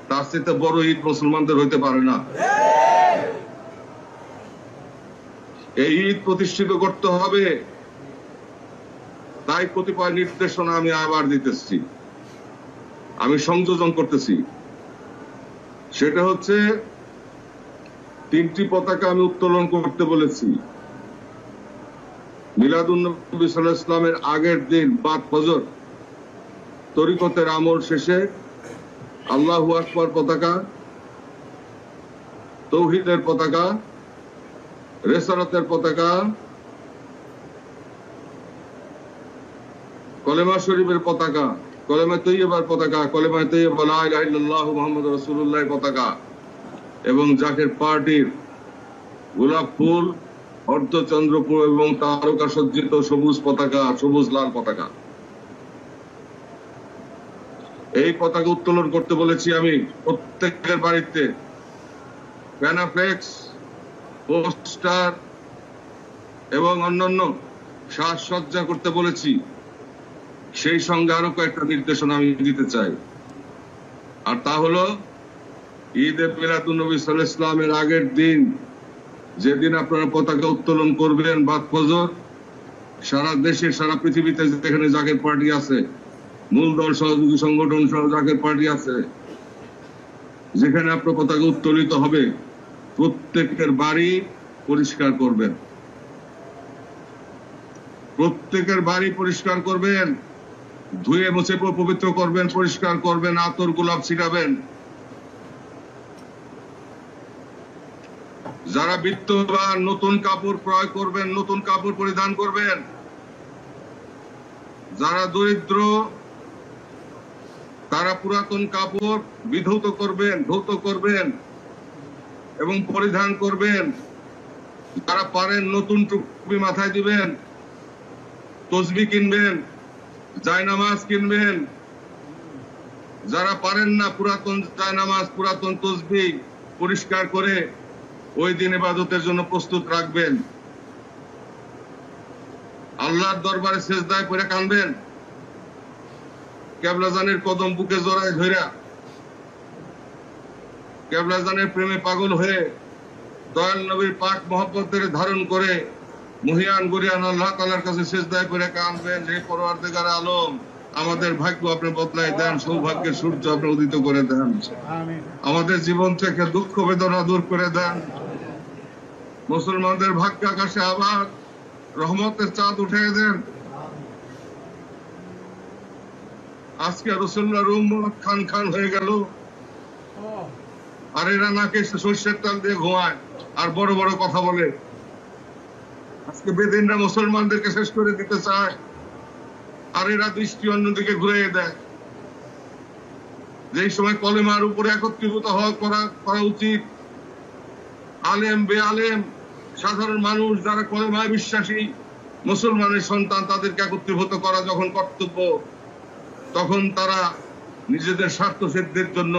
তার চেয়ে বড় ঈদ মুসলমানদের হইতে পারে না। এই ঈদ প্রতিষ্ঠিত করতে হবে। তাই কতিপয় নির্দেশনা আমি আবার দিতেছি, আমি সংযোজন করতেছি। সেটা হচ্ছে 3টি পতাকা আমি উত্তোলন করতে বলেছি। মিলাদুন নবী সাল্লাল্লাহু আলাইহি ওয়াসাল্লামের আগের দিন বাদ ফজর তরিকতের আমল শেষে আল্লাহু আকবার পতাকা, তৌহিদের পতাকা, রিসালাতের পতাকা, কলেমা শরীফের পতাকা, কলেমা তৈয়বার পতাকা, কলেমা তৈয়বা লা ইলাহা ইল্লাল্লাহু মুহাম্মাদুর রাসূলুল্লাহ পতাকা এবং জাকের পার্টির গোলাপ ফুল, অর্ধচন্দ্রপুর এবং তারকা সজ্জিত সবুজ পতাকা, সবুজ লাল পতাকা, এই পতাকা উত্তোলন করতে বলেছি আমি। প্রত্যেকের বাড়িতে প্যানাফ্লেক্স, পোস্টার এবং অন্যান্য সাজসজ্জা করতে বলেছি। সেই সঙ্গে আরো কয়েকটা নির্দেশনা আমি দিতে চাই। আর তা হলো ঈদে মিলাদুন নবী সাল্লাল্লাহু আলাইহি ওয়াসাল্লামের আগের দিন, যেদিন আপনারা পতাকা উত্তোলন করবেন বাদ ফজর, সারা দেশে সারা পৃথিবীতে যেখানে জাকের পার্টি আছে, মূল দল সহযোগী সংগঠন সহ জাকের পার্টি আছে, যেখানে আপনার পতাকা উত্তোলিত হবে, প্রত্যেকের বাড়ি পরিষ্কার করবেন। প্রত্যেকের বাড়ি পরিষ্কার করবেন, ধুয়ে মুছে পবিত্র করবেন, পরিষ্কার করবেন, আতর গোলাপ ছিটাবেন। যারা বিত্তবান নতুন কাপড় ক্রয় করবেন, নতুন কাপড় পরিধান করবেন। যারা দরিদ্র তারা পুরাতন কাপড় বিধৌত করবেন, ধৌত করবেন এবং পরিধান করবেন। যারা পারেন নতুন টুপি মাথায় দিবেন, তসবি কিনবেন, জায়নামাজ কিনবেন। যারা পারেন না পুরাতন জায়নামাজ, পুরাতন তসবি পরিষ্কার করে ওই দিন ইবাদতের জন্য প্রস্তুত রাখবেন। আল্লাহর দরবারে সেজদায় পড়ে কাঁদবেন, কেবলাজানের কদম বুকে জড়ায় ধইরা কেবলাজানের প্রেমে পাগল হয়ে দয়াল নবীর পাক মহব্বতের ধারণ করে মহিয়ান গরিয়ান আল্লাহ তাআলার কাছে সেজদায় পড়ে কাঁদবেন, হে পরওয়ারদিগার আলম, আমাদের ভাগ্য আপনি বদলাই দেন, সৌভাগ্যের সূর্য আপনি উদিত করে দেন, আমাদের জীবন থেকে দুঃখ বেদনা দূর করে দেন। মুসলমানদের ভাগ্য আকাশে আবার রহমতের চাঁদ উঠিয়ে দেন। আজকে রাসূলুল্লাহর উম্মত খান খান হয়ে গেল, আর এরা নাকে সরষের তেল দিয়ে ঘুমায় আর বড় বড় কথা বলে। আজকে বেদিনরা মুসলমানদেরকে শেষ করে দিতে চায়, আর এরা দৃষ্টি অন্যদিকে ঘুরিয়ে দেয়। যেই সময় কলেমার উপরে একত্রীভূত করা উচিত, আলেম বেআলেম সাধারণ মানুষ যারা কলেমায় বিশ্বাসী মুসলমানের সন্তান, তাদেরকে একত্রীভূত করা যখন কর্তব্য, তখন তারা নিজেদের স্বার্থ সিদ্ধির জন্য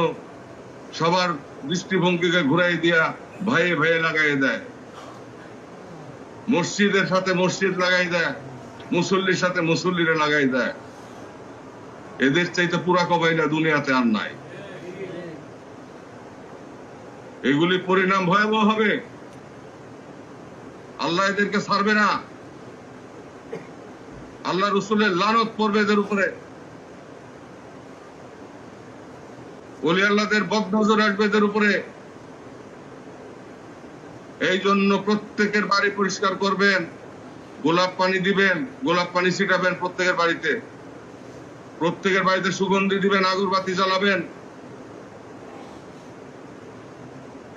সবার দৃষ্টিভঙ্গিকে ঘুরাই দিয়া ভাইয়ে ভাইয়ে লাগাই দেয়, মসজিদের সাথে মসজিদ লাগাই দেয়, মুসল্লির সাথে মুসল্লিরে লাগাই দেয়। এদের চাইতে পুরা কবাইলা দুনিয়াতে আর নাই। এগুলি পরিণাম ভয়াবহ হবে। আল্লাহ এদেরকে ছাড়বে না। আল্লাহ রাসূলের লানত পড়বে এদের উপরে। ওলি আল্লাহদের বদনজর আসবে এদের উপরে। এই জন্য প্রত্যেকের বাড়ি পরিষ্কার করবেন, গোলাপ পানি দিবেন, গোলাপ পানি ছিটাবেন প্রত্যেকের বাড়িতে, প্রত্যেকের বাড়িতে সুগন্ধি দিবেন, আগরবাতি জ্বালাবেন,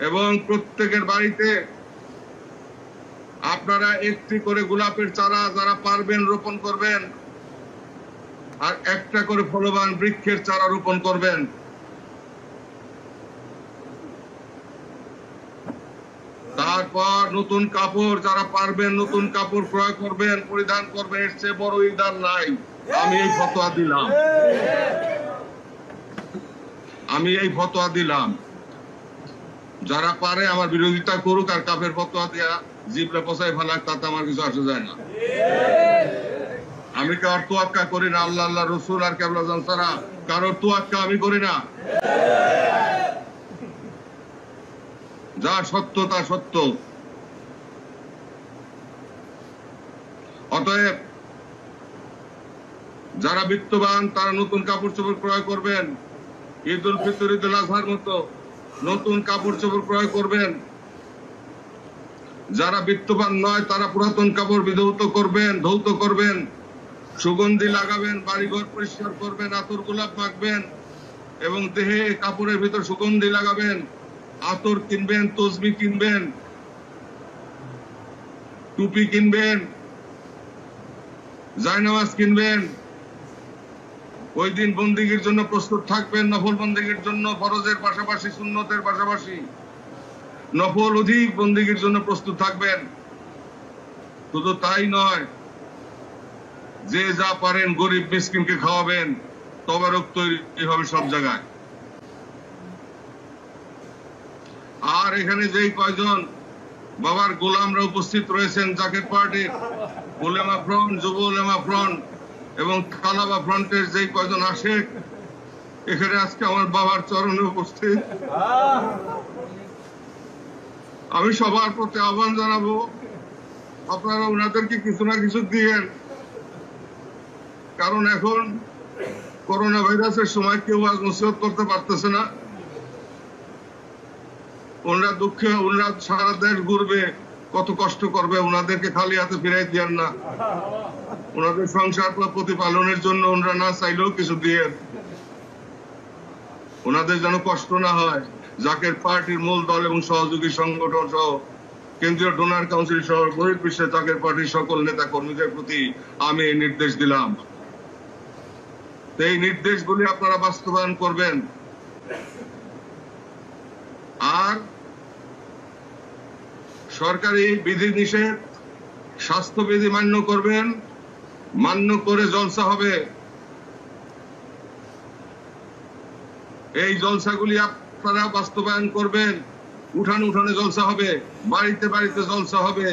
এবং প্রত্যেকের বাড়িতে আপনারা একটি করে গোলাপের চারা যারা পারবেন রোপণ করবেন, আর একটা করে ফলবান বৃক্ষের চারা রোপণ করবেন। তারপর নতুন কাপড় যারা পারবেন নতুন কাপড় ক্রয় করবেন, পরিধান করবেন। এর চেয়ে বড় ঈদ নাই। আমি এই ফতোয়া দিলাম, আমি এই ফতোয়া দিলাম। যারা পারে আমার বিরোধিতা করুক, আর কাফের ফতোয়া দিয়া জিবলে পচাই ফেলাক, তাতে আমার কিছু আসে যায় না। আমি কারোর তোয়াক্কা করি না, আল্লাহ আল্লাহ রসুল আর কেবলাজান ছাড়া কারোর তোয়াক্কা আমি করি না। যা সত্য তা সত্য। অতএব যারা বিত্তবান তারা নতুন কাপড় চোপড় ক্রয় করবেন, ঈদ উল ফিতর, ঈদ উল আজহার মতো নতুন কাপড় চোপড় ক্রয় করবেন। যারা বিত্তবান নয় তারা পুরাতন কাপড় বিধৌত করবেন, ধৌত করবেন, সুগন্ধি লাগাবেন, বাড়িঘর পরিষ্কার করবেন, আতর গোলাপ মাখবেন এবং দেহে কাপড়ের ভিতর সুগন্ধি লাগাবেন, আতর কিনবেন, তসবি কিনবেন, টুপি কিনবেন, জায়নামাজ কিনবেন। ওই দিন বন্দিগির জন্য প্রস্তুত থাকবেন, নফল বন্দিগির জন্য, ফরজের পাশাপাশি সুন্নতের পাশাপাশি নফল অধিক বন্দিগির জন্য প্রস্তুত থাকবেন। শুধু তাই নয়, যে যা পারেন গরিব মিসকিনকে খাওয়াবেন, তবারক তৈরি হবে সব জায়গায়। আর এখানে যেই কয়জন বাবার গোলামরা উপস্থিত রয়েছেন, জাকের পার্টির উলেমা ফ্রন্ট, যুব উলেমা ফ্রন্ট এবং কালাবা ফ্রন্টের যেই কয়জন আসে এখানে আজকে আমার বাবার চরণে উপস্থিত, আমি সবার প্রতি আহ্বান জানাবো, আপনারা ওনাদেরকে কিছু না কিছু দিয়েন। কারণ এখন করোনা ভাইরাসের সময় কেউ আজ নসিহত করতে পারতেছে না। ওনারা দুঃখে, ওনারা সারা দেশ ঘুরবে, কত কষ্ট করবে, ওনাদেরকে খালি হাতে ফিরাই দিয়েন না। ওনাদের সংসার প্রতিপালনের জন্য ওনারা না চাইলেও কিছু দিয়ে, ওনাদের যেন কষ্ট না হয়। জাকের পার্টির মূল দল এবং সহযোগী সংগঠন সহ কেন্দ্রীয় ডোনার কাউন্সিল সহ বহির্বিশ্বে জাকের পার্টির সকল নেতা কর্মীদের প্রতি আমি এই নির্দেশ দিলাম। এই নির্দেশগুলি আপনারা বাস্তবায়ন করবেন। আর সরকারি বিধি নিষেধ, স্বাস্থ্যবিধি মান্য করবেন, মান্য করে জলসা হবে। এই জলসাগুলি আপনারা বাস্তবায়ন করবেন। উঠানে উঠানে জলসা হবে, বাড়িতে বাড়িতে জলসা হবে।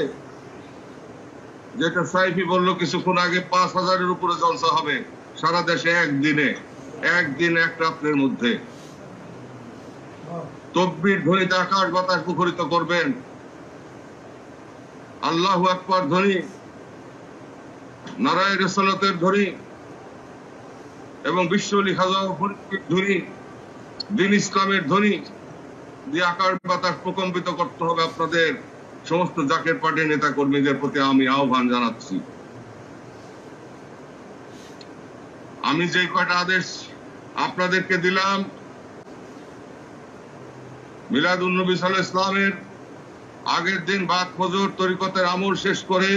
যেটা সাইফি বললো কিছুক্ষণ আগে, 5,000-এর উপরে জলসা হবে সারা দেশে একদিনে, একদিন এক রাত্রের মধ্যে। তকবীর ধ্বনিতে আকাশ বাতাস মুখরিত করবেন। আল্লাহু আকবার ধ্বনি, নারায়ে রিসালাতের ধ্বনি এবং বিশ্ব লিখাজা ধ্বনি, দিন ইসলামের ধ্বনি দিয়ে আকাশ বাতাস প্রকম্পিত করতে হবে। আপনাদের সমস্ত জাকের পার্টির নেতা কর্মীদের প্রতি আমি আহ্বান জানাচ্ছি। আমি যে কয়টা আদেশ আপনাদেরকে দিলাম, মিলাদুন নবী সাল্লাল্লাহু আলাইহি ওয়াসাল্লামের আগের দিন বাদ ফজর তরিকতের আমল শেষ করে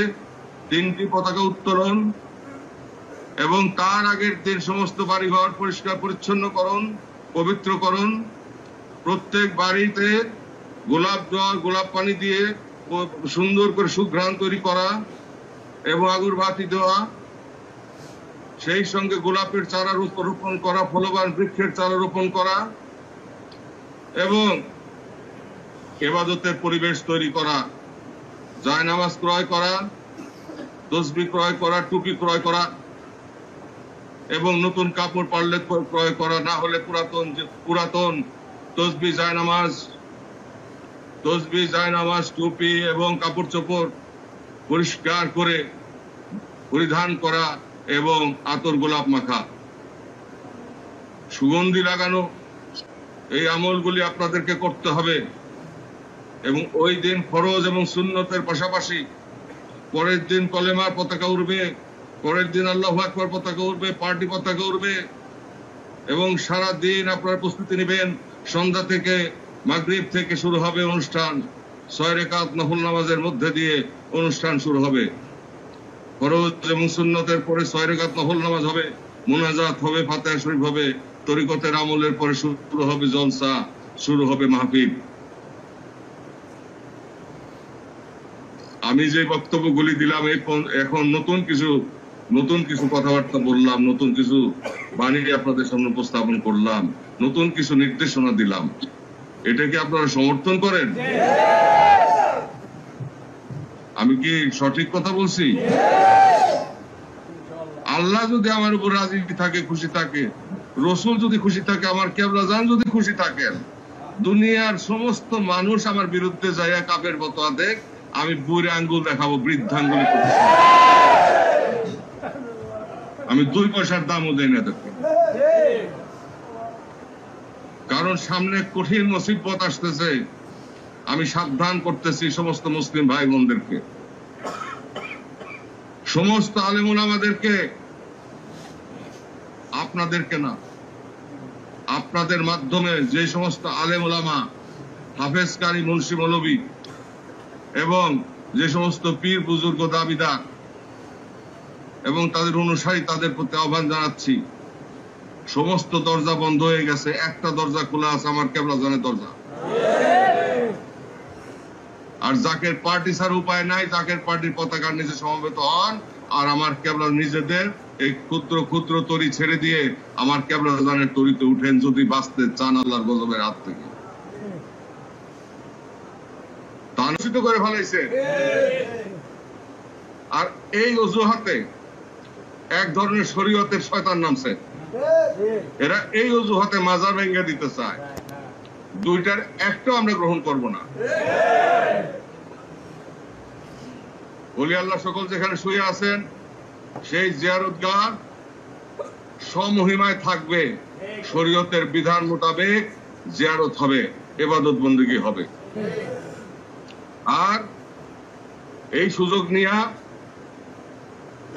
3টি পতাকা উত্তোলন এবং তার আগের দিন সমস্ত বাড়িঘর পরিষ্কার পরিচ্ছন্নকরণ, পবিত্রকরণ, প্রত্যেক বাড়িতে গোলাপ জল, গোলাপ পানি দিয়ে সুন্দর করে সুঘ্রাণ তৈরি করা এবং আগরবাতি দেওয়া, সেই সঙ্গে গোলাপের চারা রোপণ করা, ফলবান বৃক্ষের চারা রোপণ করা এবং ইবাদতের পরিবেশ তৈরি করা, জায়নামাজ ক্রয় করা, তসবিহ ক্রয় করা, টুপি ক্রয় করা এবং নতুন কাপড় পারলে ক্রয় করা, না হলে পুরাতন তসবিহ, জায়নামাজ, টুপি এবং কাপড় চোপড় পরিষ্কার করে পরিধান করা এবং আতর গোলাপ মাখা, সুগন্ধি লাগানো, এই আমলগুলি আপনাদেরকে করতে হবে। এবং ওই দিন ফরজ এবং সুন্নতের পাশাপাশি পরের দিন কলেমার পতাকা উড়বে, পরের দিন আল্লাহু আকবার পতাকা উড়বে, পার্টি পতাকা উড়বে এবং সারা দিন আপনারা প্রস্তুতি নেবেন। সন্ধ্যা থেকে, মাগরিব থেকে শুরু হবে অনুষ্ঠান। 6 রাকাত নফল নামাজের মধ্যে দিয়ে অনুষ্ঠান শুরু হবে। ফরজ এবং সুন্নতের পরে 6 রাকাত নফল নামাজ হবে, মুনাজাত হবে, ফাতিহা শরীফ হবে, তরিকতের আমলের পরে শুরু হবে জলসা, শুরু হবে মাহফিল। আমি যে বক্তব্যগুলি দিলাম, এখন নতুন কিছু কথাবার্তা বললাম, নতুন কিছু বাণী আপনাদের সামনে উপস্থাপন করলাম, নতুন কিছু নির্দেশনা দিলাম। এটা কি আপনারা সমর্থন করেন? আমি কি সঠিক কথা বলছি? আল্লাহ যদি আমার উপর রাজি থাকে, খুশি থাকে, রসুল যদি খুশি থাকে, আমার কেবলাজান যদি খুশি থাকেন, দুনিয়ার সমস্ত মানুষ আমার বিরুদ্ধে যাইয়া কাফের ফতোয়া দেখ, আমি বুড়ে আঙ্গুল দেখাবো, বৃদ্ধাঙ্গুলি। আমি 2 পয়সার দামও দেই না দেখতে। কারণ সামনে কঠিন মুসিবত আসতেছে। আমি সাবধান করতেছি সমস্ত মুসলিম ভাই বোনদেরকে, সমস্ত আলেম ওলামাদেরকে, আপনাদেরকে না, আপনাদের মাধ্যমে যে সমস্ত আলেম ওলামা, হাফেজ কারি, মুন্সি মৌলবী এবং যে সমস্ত পীর বুজুর্গ দাবিদার এবং তাদের অনুসারী, তাদের প্রতি আহ্বান জানাচ্ছি, সমস্ত দরজা বন্ধ হয়ে গেছে, একটা দরজা খোলা আছে, আমার কেবলাজানের দরজা। আর জাকের পার্টি ছাড়া উপায় নাই, জাকের পার্টির পতাকার নিচে সমবেত হন আর আমার কেবলা নিজেদের এই ক্ষুদ্র ক্ষুদ্র তরি ছেড়ে দিয়ে আমার কেবলাজানের তরিতে উঠেন, যদি বাঁচতে চান আল্লাহর গজবের হাত থেকে। তানসিত করে ফেলাইছে। আর এই অজুহাতে এক ধরনের শরীয়তের শয়তান নামছে। এরা এই অজুহাতে মাজার ভেঙে দিতে চায়। দুইটার একটাও আমরা গ্রহণ করব না। ওলি আল্লাহ সকল যেখানে শুয়ে আছেন, সেই জিয়ারতগাহ সমহিমায় থাকবে, শরীয়তের বিধান মোতাবেক জিয়ারত হবে, ইবাদত বন্দেগী হবে। আর এই সুযোগ নিয়া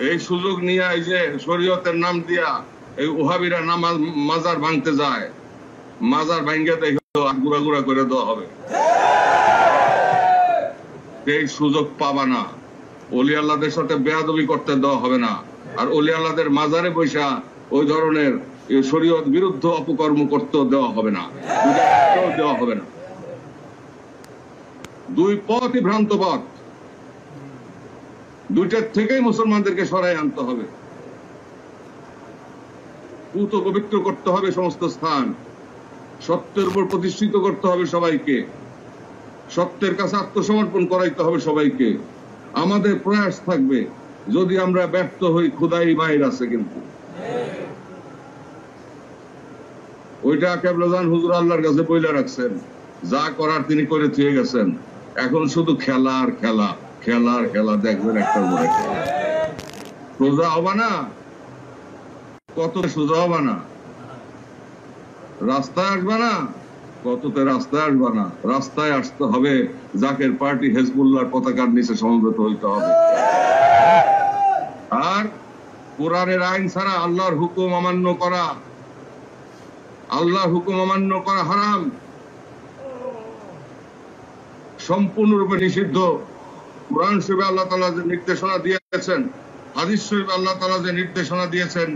এই যে শরীয়তের নাম দিয়া এই ওহাবিরা মাজার ভাঙতে যায়, মাজার ভাঙ্গে দেখো গুড়া গুড়া করে দেওয়া হবে। এই সুযোগ পাবা না। অলি আল্লাহদের সাথে বেয়াদবি করতে দেওয়া হবে না। আর অলি আল্লাহদের মাজারে বৈশা ওই ধরনের শরীয়ত বিরুদ্ধ অপকর্ম করতেও দেওয়া হবে না, দেওয়া হবে না। দুই পথই ভ্রান্ত পথ, দুইটার থেকেই মুসলমানদেরকে সরাই আনতে হবে। পুত পবিত্র করতে হবে সমস্ত স্থান, সত্যের উপর প্রতিষ্ঠিত করতে হবে সবাইকে, সত্যের কাছে আত্মসমর্পণ করাইতে হবে সবাইকে। আমাদের প্রয়াস থাকবে, যদি আমরা ব্যর্থ হই খোদাই মায়ের আছে, কিন্তু ওইটা কেবলাজান হুজুর আল্লাহর কাছে বইলা রাখছেন, যা করার তিনি করে থুয়ে গেছেন। এখন শুধু খেলা আর খেলা, খেলা আর খেলা, দেখবেন একটার পরে সোজা হবা না, কত সোজা হবা না, রাস্তায় আসবা না, কততে রাস্তায় আসবা না, রাস্তায় আসতে হবে জাকের পার্টি হেজবুল্লাহর পতাকার নিচে সমবেত হইতে হবে। আর কোরআনের আইন ছাড়া আল্লাহর হুকুম অমান্য করা, আল্লাহর হুকুম অমান্য করা হারাম, সম্পূর্ণরূপে নিষিদ্ধ। কোরআন শরীফে আল্লাহ তাআলা যে নির্দেশনা দিয়েছেন, হাদিস শরীফে আল্লাহ তাআলা যে নির্দেশনা দিয়েছেন,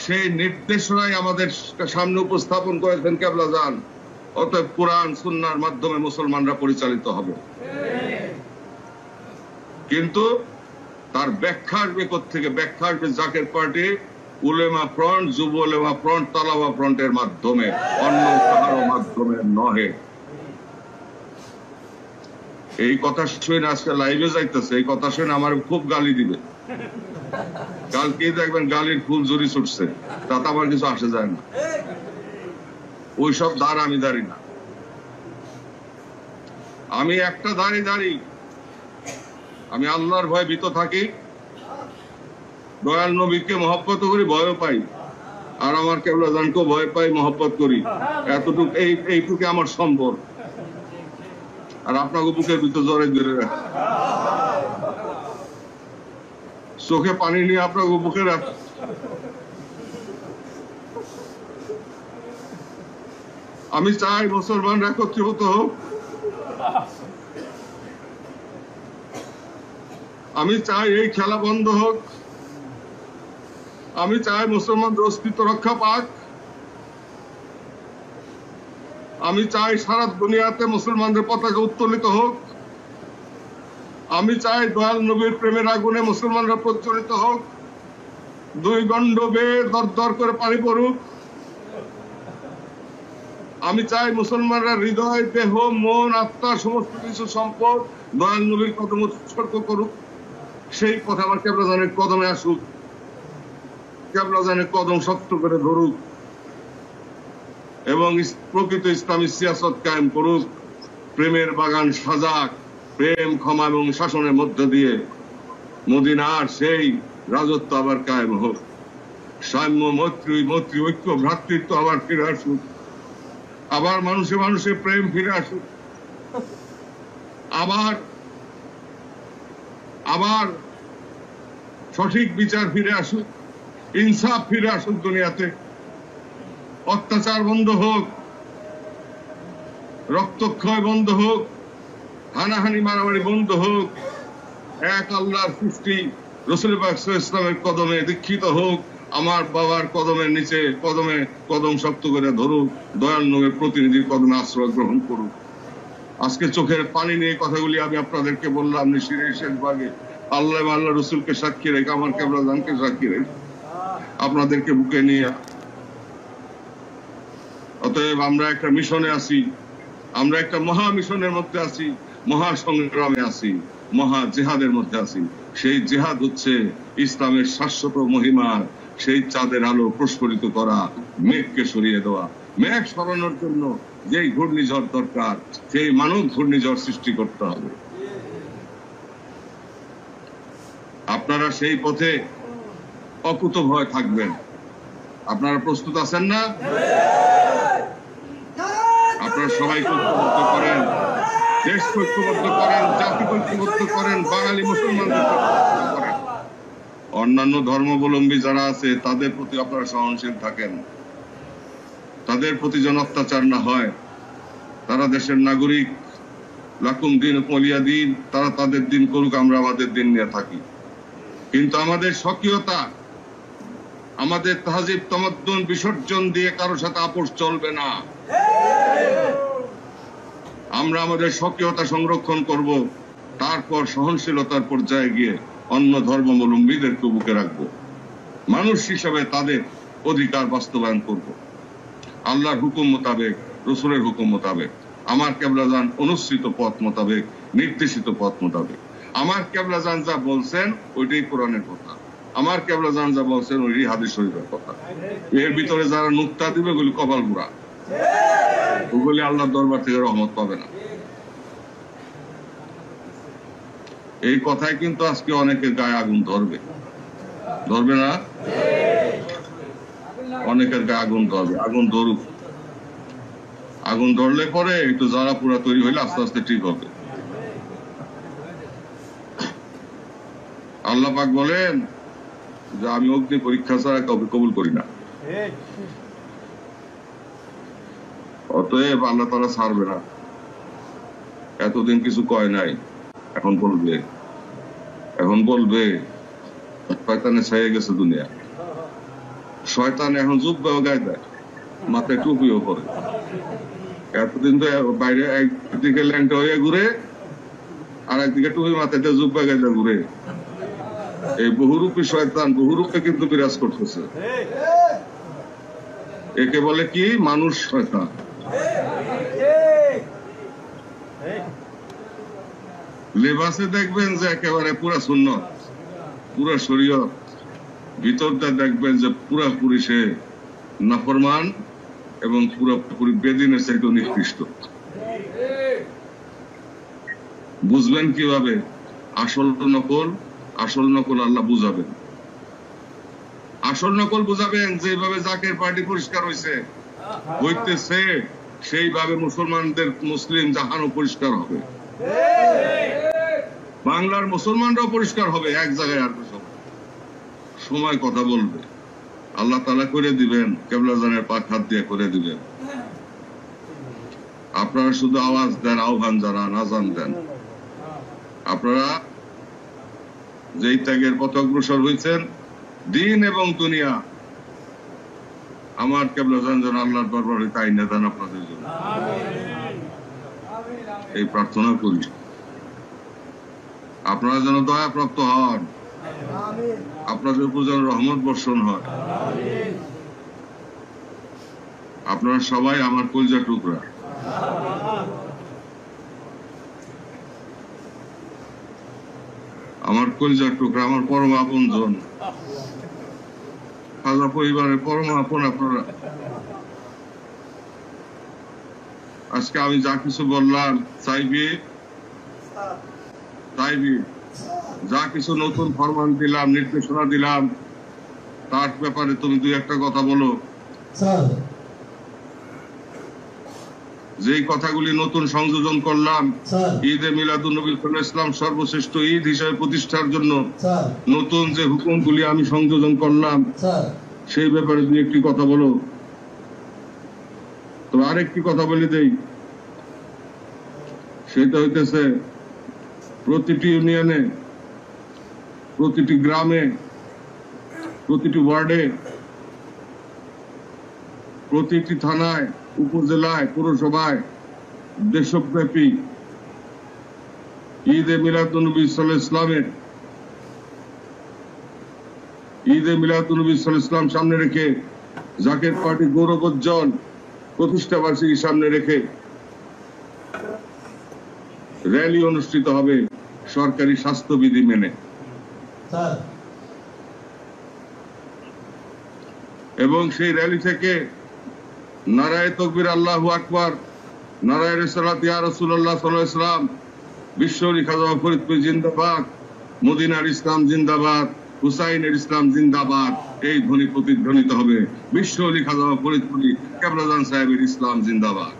সেই নির্দেশনাই আমাদের সামনে উপস্থাপন করেছেন কেবলাজান। অতএব কোরআন সুন্নাহর মাধ্যমে মুসলমানরা পরিচালিত হবে। কিন্তু তার ব্যাখ্যা আসবে কোত্থেকে? ব্যাখ্যা আসবে জাকের পার্টি, উলেমা ফ্রন্ট, যুব উলেমা ফ্রন্ট, তালাবা ফ্রন্টের মাধ্যমে, অন্য কারো মাধ্যমে নহে। এই কথা শুনে আজকে লাইভে যাইতেছে, এই কথা শুনে আমার খুব গালি দিবে, কালকে দেখবেন গালির ফুল জুড়ি ছুটছে, তাতে আমার কিছু আসে যায় না। ওইসব দ্বার আমি দাঁড়ি না, আমি একটা দাঁড়ি, আমি আল্লাহর ভয় ভীত থাকি, দয়াল নবীকে মহব্বত করি, ভয়ও পাই, আর আমার কেবলাজানকেও ভয় পাই, মহব্বত করি। এতটুকু, এইটুকু আমার সম্বর। আর আপনাকে বুকের ভিতর জড়াই ধরে রাখ, চোখে পানি নিয়ে আপনাকে বুকে রাখ। আমি চাই মুসলমানরা একত্রিত হোক, আমি চাই এই খেলা বন্ধ হোক, আমি চাই মুসলমানদের অস্তিত্ব রক্ষা পাক, আমি চাই সারা দুনিয়াতে মুসলমানদের পতাকা উত্তোলিত হোক, আমি চাই দয়াল নবীর প্রেমের আগুনে মুসলমানরা প্রজ্বলিত হোক, দুই গন্ড বেয়ে দরদর করে পানি পড়ুক। আমি চাই মুসলমানরা হৃদয়, দেহ, মন, আত্মা, সমস্ত কিছু সম্পদ দয়াল নবীর কদম উৎসর্গ করুক। সেই পথে আমার কেবলাজানের কদমে আসুক, কেবলাজানের কদম শক্ত করে ধরুক এবং প্রকৃত ইসলামী সিয়াসত কায়েম করুক। প্রেমের বাগান সাজাক, প্রেম, ক্ষমা এবং শাসনের মধ্য দিয়ে মদিনার সেই রাজত্ব আবার কায়েম হোক। সাম্য, মৈত্রী, ঐক্য, ভ্রাতৃত্ব আবার ফিরে আসুক, আবার মানুষে মানুষে প্রেম ফিরে আসুক, আবার সঠিক বিচার ফিরে আসুক, ইনসাফ ফিরে আসুক দুনিয়াতে, অত্যাচার বন্ধ হোক, রক্তক্ষয় বন্ধ হোক, হানাহানি মারামারি বন্ধ হোক, এক আল্লাহর সৃষ্টি রাসূল পাক সাল্লাল্লাহু আলাইহি ওয়াসাল্লামের কদমে দীক্ষিত হোক। আমার বাবার কদমের নিচে কদম শক্ত করে ধরুক, দয়াল নবীর প্রতিনিধির কদমে আশ্রয় গ্রহণ করুক। আজকে চোখের পানি নিয়ে কথাগুলি আমি আপনাদেরকে বললাম নিশিরের শেষ ভাগে। আল্লাহ রসুলকে সাক্ষী রেখে, আমার কেবলাজানকে সাক্ষী রেখে, আপনাদেরকে বুকে নিয়ে। অতএব আমরা একটা মিশনে আছি, আমরা একটা মহা মিশনের মধ্যে আছি, মহা সংগ্রামে আছি, মহা জেহাদের মধ্যে আছি। সেই জেহাদ হচ্ছে ইসলামের শাশ্বত মহিমা, সেই চাঁদের আলো প্রস্ফুটিত করা, মেঘকে সরিয়ে দেওয়া। মেঘ সরানোর জন্য যেই ঘূর্ণিঝড় দরকার, সেই মানব ঘূর্ণিঝড় সৃষ্টি করতে হবে। আপনারা সেই পথে অকুত ভয় থাকবেন। আপনারা প্রস্তুত আছেন না? আপনারা সবাইকে ঐক্যবদ্ধ করেন, দেশকে ঐক্যবদ্ধ করেন, জাতিকে ঐক্যবদ্ধ করেন, বাঙালি মুসলমানদের ঐক্যবদ্ধ করেন। অন্যান্য ধর্মাবলম্বী যারা আছে তাদের প্রতি আপনারা সহনশীল থাকেন, তাদের প্রতি যেন অত্যাচার না হয়। তারা দেশের নাগরিক, লাকুম দিন ওয়ালিয়া দিন, তারা তাদের দিন করুক, আমরা আমাদের দিন নিয়ে থাকি। কিন্তু আমাদের স্বকীয়তা, আমাদের তাহজিব তামাদ্দুন বিসর্জন দিয়ে কারো সাথে আপোষ চলবে না। আমরা আমাদের স্বকীয়তা সংরক্ষণ করব, তারপর সহনশীলতার পর্যায়ে গিয়ে অন্য ধর্মাবলম্বীদেরকে বুকে রাখবো। মানুষ হিসাবে তাদের অধিকার বাস্তবায়ন করব আল্লাহর হুকুম মোতাবেক, রসুলের হুকুম মোতাবেক, আমার কেবলাজান অনুসৃত পথ মোতাবেক, নির্দেশিত পথ মোতাবেক। আমার কেবলাজান যা বলছেন ওইটাই কোরআনের কথা, আমার কেবলাজান যা বলছেন ওইটাই হাদিস শরীফের কথা। এর ভিতরে যারা নুক্তা দিবে ওগুলি কপাল গুড়া, ওগুলি আল্লাহর দরবার থেকে রহমত পাবে না। এই কথায় কিন্তু আজকে অনেকের গায়ে আগুন ধরবে, ধরবে না? অনেকের গায়ে আগুন ধরবে, আগুন ধরুক। আগুন ধরলে পরে একটু জ্বালা পোড়া তৈরি হইলে আস্তে আস্তে ঠিক হবে। আল্লাহ পাক বলেন যে আমি অগ্নি পরীক্ষা ছাড়া কাউকে কবুল করি না। অতএব আল্লাহ তাআলা ছাড়বে না। এতদিন কিছু কয় নাই, এখন বলবে, এখন বলবে। শয়তানে ছাইয়ে গেছে দুনিয়া। শয়তান এখন জুব্বাও গায়ে দেয়, মাথায় টুপিও পরে। এতদিন তো বাইরে একদিকে ল্যাংটা হয়ে ঘুরে, আর একদিকে টুপি মাথায় জুব্বা গায়ে ঘুরে। এই বহুরূপী শয়তান বহুরূপে কিন্তু বিরাজ করতেছে। একে বলে কি? মানুষ শয়তান। লেবাসে দেখবেন যে একেবারে পুরা সুন্নত, পুরা শরীয়ত, ভিতরটা দেখবেন যে পুরাপুরি সে নাফরমান এবং পুরোপুরি বেদিনের চাইতে নিকৃষ্ট। বুঝবেন কিভাবে? আসল নকল, আসল নকল আল্লাহ বুঝাবেন। আসল নকল বুঝাবেন যেভাবে জাকের পার্টি পরিষ্কার হইতেছে সেইভাবে মুসলমানদের মুসলিম জাহানও পরিষ্কার হবে, বাংলার মুসলমানরাও পরিষ্কার হবে। এক জায়গায় আসবে, সময় কথা বলবে, আল্লাহ তাআলা করে দিবেন, কেবলাজানের পাক হাত দিয়ে করে দিবেন। আপনারা শুধু আওয়াজ দেন, আহ্বান জানান, আজান দেন। আপনারা যেই ত্যাগের পথ অগ্রসর হয়েছেন, দিন এবং দুনিয়া, আমার কেবলাজান যেন আল্লাহর দরবারে তাই না দেন আপনাদের জন্য, এই প্রার্থনা করি। আপনারা যেন দয়াপ্রাপ্ত হন, আপনাদের উপর যেন রহমত বর্ষণ হয়। আপনারা সবাই আমার কলিজা টুকরা। আমার কলিজার টুকরা, আমার পরম আপনজন, খাজা পরিবারের পরম আপন আপনারা। আজকে আমি যা কিছু বললাম, চাইবি যা কিছু নতুন ফরমান দিলাম, নির্দেশনা দিলাম, তার ব্যাপারে তুমি দুই একটা কথা বলো। যেই কথাগুলি নতুন সংযোজন করলাম, ঈদে মিলাদুন্নবী সাল্লাল্লাহু আলাইহি ওয়াসাল্লাম সর্বশ্রেষ্ঠ ঈদ হিসেবে প্রতিষ্ঠার জন্য নতুন যে হুকুমগুলি আমি সংযোজন করলাম, সেই ব্যাপারে দুই একটি কথা বলো। তো আরেকটি কথা বলে দেই, সেটা হইতেছে প্রতিটি ইউনিয়নে, প্রতিটি গ্রামে, প্রতিটি ওয়ার্ডে, প্রতিটি থানায়, উপজেলায়, পৌরসভায় দেশব্যাপী ঈদে মিলাদুন্নবী সাল্লাল্লাহু আলাইহি ওয়াসাল্লামের ঈদে মিলাদুন্নবী সাল্লাল্লাহু আলাইহি ওয়াসাল্লাম সামনে রেখে, জাকের পার্টি গৌরবোজ্জ্বল প্রতিষ্ঠা বার্ষিকী সামনে রেখে র্যালি অনুষ্ঠিত হবে সরকারি স্বাস্থ্যবিধি মেনে। এবং সেই র্যালি থেকে নারায়ে তাকবীর, আল্লাহু আকবার, নারায়ে রিসালাত ইয়া রাসূলুল্লাহ সাল্লাল্লাহু আলাইহি ওয়াসাল্লাম, বিশ্বরী খাজা ফরিদপুর জিন্দাবাদ, মদিনার ইসলাম জিন্দাবাদ, হুসাইনের ইসলাম জিন্দাবাদ, এই ধ্বনি প্রতিধ্বনিত হবে। বিশ্বরী খাজা ফরিদপুরি কেবলাজান সাহেবের ইসলাম জিন্দাবাদ।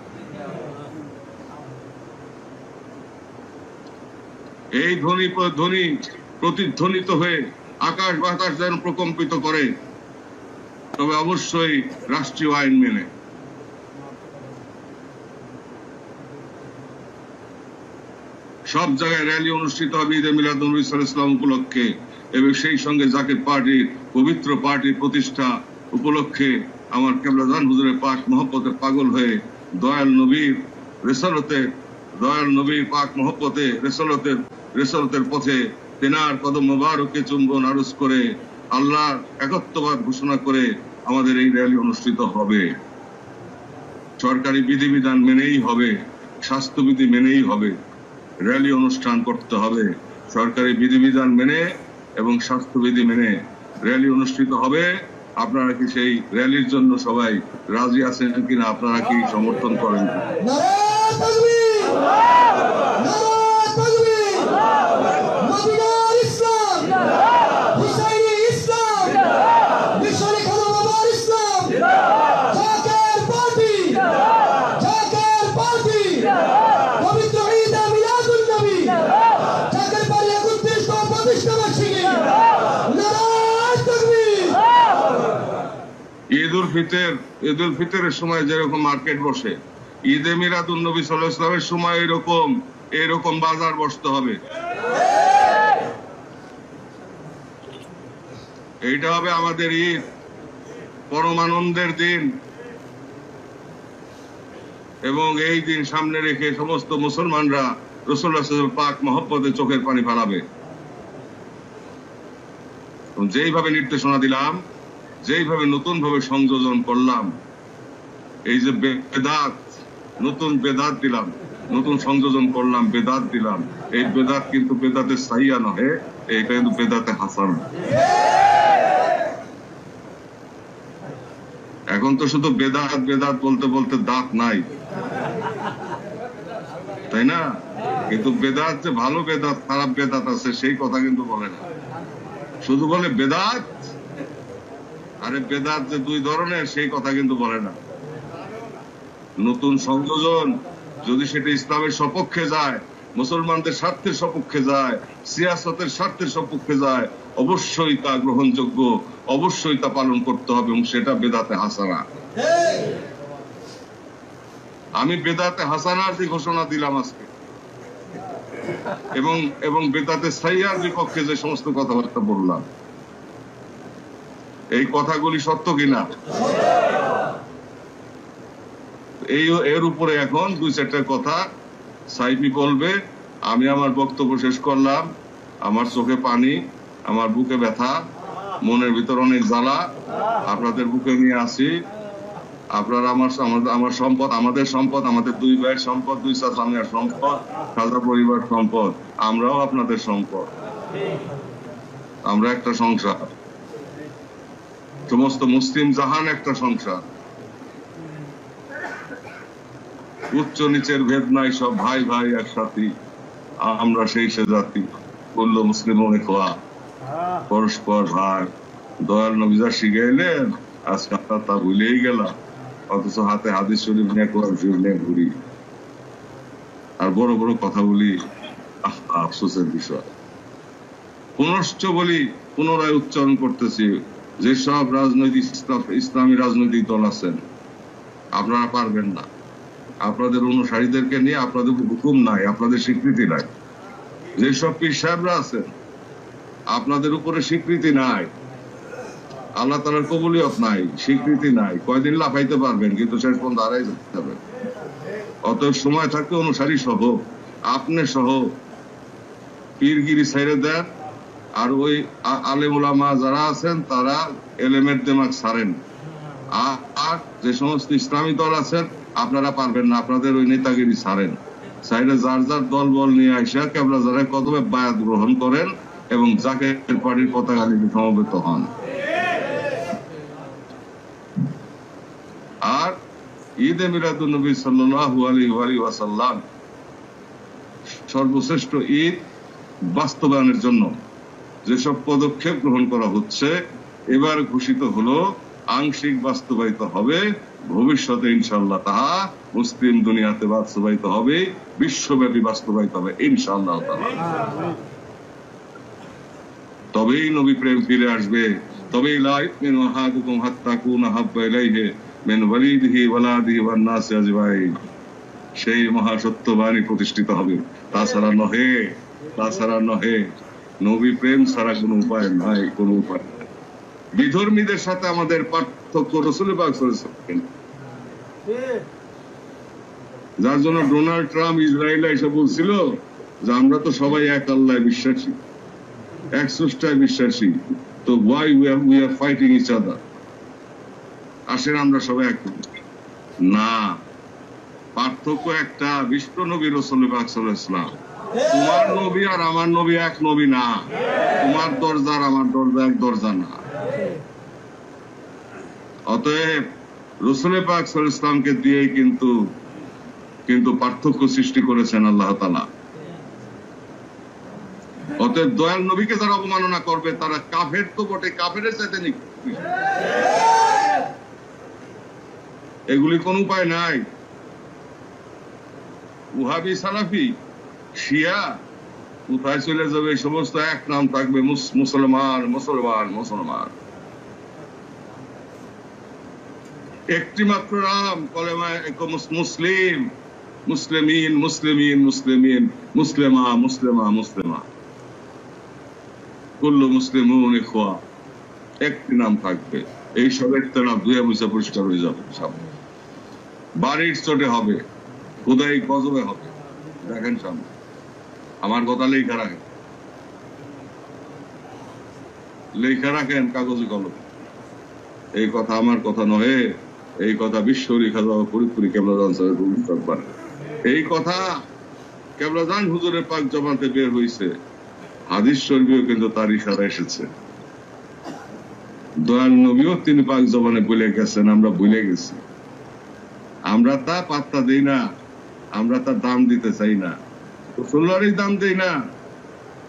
এই ধ্বনি প্রতিধ্বনিত হয়ে আকাশ বাতাস যেন প্রকম্পিত করে, তবে অবশ্যই রাষ্ট্রীয় আইন মেনে। সব জায়গায় র্যালি অনুষ্ঠিত হবে ঈদে মিলাদুন্নবী সাল্লাল্লাহু আলাইহি ওয়াসাল্লাম উপলক্ষে, এবং সেই সঙ্গে জাকের পার্টির পবিত্র পার্টি প্রতিষ্ঠা উপলক্ষে আমার কেবলাজান হুজুরের পাক মহব্বতে পাগল হয়ে দয়াল নবীর পাক মহব্বতে রেসালতের পথে তেনার কদম মোবারকে চুম্বন আরজ করে আল্লাহর একত্ববাদ ঘোষণা করে আমাদের এই র্যালি অনুষ্ঠিত হবে। সরকারি বিধিবিধান মেনেই হবে, স্বাস্থ্যবিধি মেনেই হবে, র্যালি অনুষ্ঠান করতে হবে। সরকারি বিধিবিধান মেনে এবং স্বাস্থ্যবিধি মেনে র্যালি অনুষ্ঠিত হবে। আপনারা কি সেই র্যালির জন্য সবাই রাজি আছেন কিনা? আপনারা কি সমর্থন করেন? ঈদ উল ফিতরের সময় যেরকম মার্কেট বসে, ঈদে মিলাদুন নবী সাল্লাল্লাহু আলাইহি ওয়াসাল্লামের সময় এরকম বাজার বসতে হবে। এইটা হবে আমাদের ঈদ, পরমানন্দের দিন। এবং এই দিন সামনে রেখে সমস্ত মুসলমানরা রাসূলুল্লাহ সাল্লাল্লাহু আলাইহি ওয়াসাল্লাম পাক মহব্বতে চোখের পানি ফেলাবে। যেইভাবে নির্দেশনা দিলাম, যেইভাবে নতুন ভাবে সংযোজন করলাম, এই যে বেদাত, নতুন বেদাত দিলাম, নতুন সংযোজন করলাম, বেদাত দিলাম, এই বেদাত কিন্তু বেদাতে সাইয়া নহে, এইটা কিন্তু বেদাতে হাসান। এখন তো শুধু বেদাত বেদাত বলতে বলতে দাঁত নাই, তাই না? কিন্তু বেদাত যে ভালো বেদাত খারাপ বেদাত আছে সেই কথা কিন্তু বলে না, শুধু বলে বেদাত। আরে বেদাত যে দুই ধরনের সেই কথা কিন্তু বলে না। নতুন সংযোজন যদি সেটা ইসলামের সপক্ষে যায়, মুসলমানদের স্বার্থের সপক্ষে যায়, সিয়াসতের স্বার্থের সপক্ষে যায়, অবশ্যই তা গ্রহণযোগ্য, অবশ্যই তা পালন করতে হবে, এবং সেটা বেদাতে হাসানা। আমি বেদাতে হাসানার যে ঘোষণা দিলাম আজকে, এবং বেদাতে সাইয়ার বিপক্ষে যে সমস্ত কথাবার্তা বললাম, এই কথাগুলি সত্য কিনা? এর উপরে এখন দুই চারটা কথা সাইফি বলবে। আমি আমার বক্তব্য শেষ করলাম। আমার চোখে পানি, আমার বুকে ব্যথা, মনের ভিতর অনেক জ্বালা আপনাদের বুকে নিয়ে আসি। আপনারা আমার সম্পদ, আমাদের সম্পদ, আমাদের দুই ভাইয়ের সম্পদ, দুই চাচামিয়ার সম্পদ, খাজা পরিবার সম্পদ, আমরাও আপনাদের সম্পদ। আমরা একটা সংসার, সমস্ত মুসলিম জাহান একটা সংসার, উচ্চ নিচের ভেদ নাই, সব ভাই ভাই একসাথে। আমরা সেই সে জাতি, বললো মুসলিম অনেক হওয়া, পরস্পর ভাই। দয়াল নবী যা শিখাইলেন আজকে আমরা তা ভুলেই গেলাম, অথচ হাতে হাদিস শরীফ নিয়ে কোরআন শরীফ নিয়ে ঘুরি আর বড় বড় কথা বলি। আফসোসের বিষয়। পুনশ্চ বলি, পুনরায় উচ্চারণ করতেছি, যেসব রাজনৈতিক ইসলামী রাজনৈতিক দল আছেন, আপনারা পারবেন না। আপনাদের অনুসারীদেরকে নিয়ে আপনাদের হুকুম নাই, আপনাদের স্বীকৃতি নাই। যেসব পীর সাহেবরা আছেন, আপনাদের উপরে স্বীকৃতি নাই, আল্লাহ তাআলার কবুলিয়ত নাই, স্বীকৃতি নাই। কয়দিন লাফাইতে পারবেন, কিন্তু শেষ পর্যন্ত হারাই যেতে হবে। অতএব সময় থাকতে অনুসারী সহ, আপনি সহ পীরগিরি ছেড়ে দেন, আর ওই আলেম ওলামা যারা আছেন তারা এলেমের দিমাগ ছাড়েন। আর যে সমস্ত ইসলামী দল আছেন, আপনারা পারবেন না, আপনাদের ওই নেতাগিরি ছাড়েন। সাইডে যার যার দল বল নিয়ে আসা কেবলা যারা কদমে বায়াত গ্রহণ করেন এবং জাকের পার্টির পতাকা নিয়ে সমবেত হন। আর ঈদে মিলাদুন নবী সাল্লাল্লাহু আলাইহি ওয়াসাল্লাম সর্বশ্রেষ্ঠ ঈদ বাস্তবায়নের জন্য যেসব পদক্ষেপ গ্রহণ করা হচ্ছে, এবার ঘোষিত হলো আংশিক বাস্তবায়িত হবে, ভবিষ্যতে ইনশাআল্লাহ তাহা মুসলিম দুনিয়াতে বাস্তবায়িত হবে, বিশ্বব্যাপী বাস্তবায়িত হবে ইনশাআল্লাহ তাআলা। তবেই নবী প্রেম ফিরে আসবে, তবেই লা ইউমিনু আহাদুকুম হাত্তা কুনা হাব্বা ইলাইহি মিন ওয়ালিদিহি ওয়ালাদিহি ওয়ান নাসি আজমাইন। সেই মহাসত্যবাণী প্রতিষ্ঠিত হবে। তাছাড়া নহে। নবী প্রেম ছাড়া কোনো উপায় নাই, কোনো উপায় নাই। বিধর্মীদের সাথে আমাদের পার্থক্য রাসূল পাক সাল্লাল্লাহু আলাইহি ওয়াসাল্লাম, যার জন্য ডোনাল্ড ট্রাম্প ইসরায়েলে এসে বলছিল যে আমরা তো সবাই এক আল্লাহ বিশ্বাসী, এক স্রষ্টায় বিশ্বাসী, তো why we are fighting each other? আসেন আমরা সবাই এক না, পার্থক্য একটা, বিশ্ব নবী রাসূল পাক সাল্লাল্লাহু আলাইহি ওয়াসাল্লাম। তোমার নবী আর আমার নবী এক নবী না, তোমার দরজা আর আমার দরজা এক দরজা না। অতএব রাসূল পাক সাল্লাল্লাহু আলাইহি ওয়াসাল্লামকে দিয়ে কিন্তু পার্থক্য সৃষ্টি করেছেন আল্লাহ তাআলা। অতএব দয়াল নবীকে যারা অবমাননা করবে তারা কাফের তো বটে, কাফেরের চাইতে নিকৃষ্ট। এগুলি কোন উপায় নাই। ওয়াহাবি, সালাফি, শিয়া কোথায় চলে যাবে? এই সমস্ত এক নাম থাকবে, মুসলমান মুসলমান মুসলমান। একটি মাত্র নাম, কলেমা মুসলিম, মুসলিমিন মুসলিমিন মুসলিমিন, মুসলিমা মুসলিমা মুসলিমা, কুল্লু মুসলিমুন ইখওয়া। একটি নাম থাকবে। এই সবের তারা ধুয়ে মুছে পরিষ্কার হয়ে যাবে। বাড়ির চোটে হবে, খোদাই গজবে হবে। দেখেন সামনে, আমার কথা লেখা রাখেন, লেখা রাখেন কাগজে কলমে। এই কথা আমার কথা নহে, এই কথা বিশ্ব রেখা যাওয়া পুরোপুরি কেবলাজান সাহেব ভবিষ্যৎ পারে। এই কথা কেবলাজান হুজুরের পাক জমাতে বের হয়েছে, হাদিস শরীফেও কিন্তু তার ইশারা এসেছে। দয়াল নবীও তিনি পাক জবানে বলে গেছেন, আমরা ভুলে গেছি। আমরা তা পাত্তা দেই না, আমরা তার দাম দিতে চাই না, রাসূলুল্লাহরই দাম দেই না।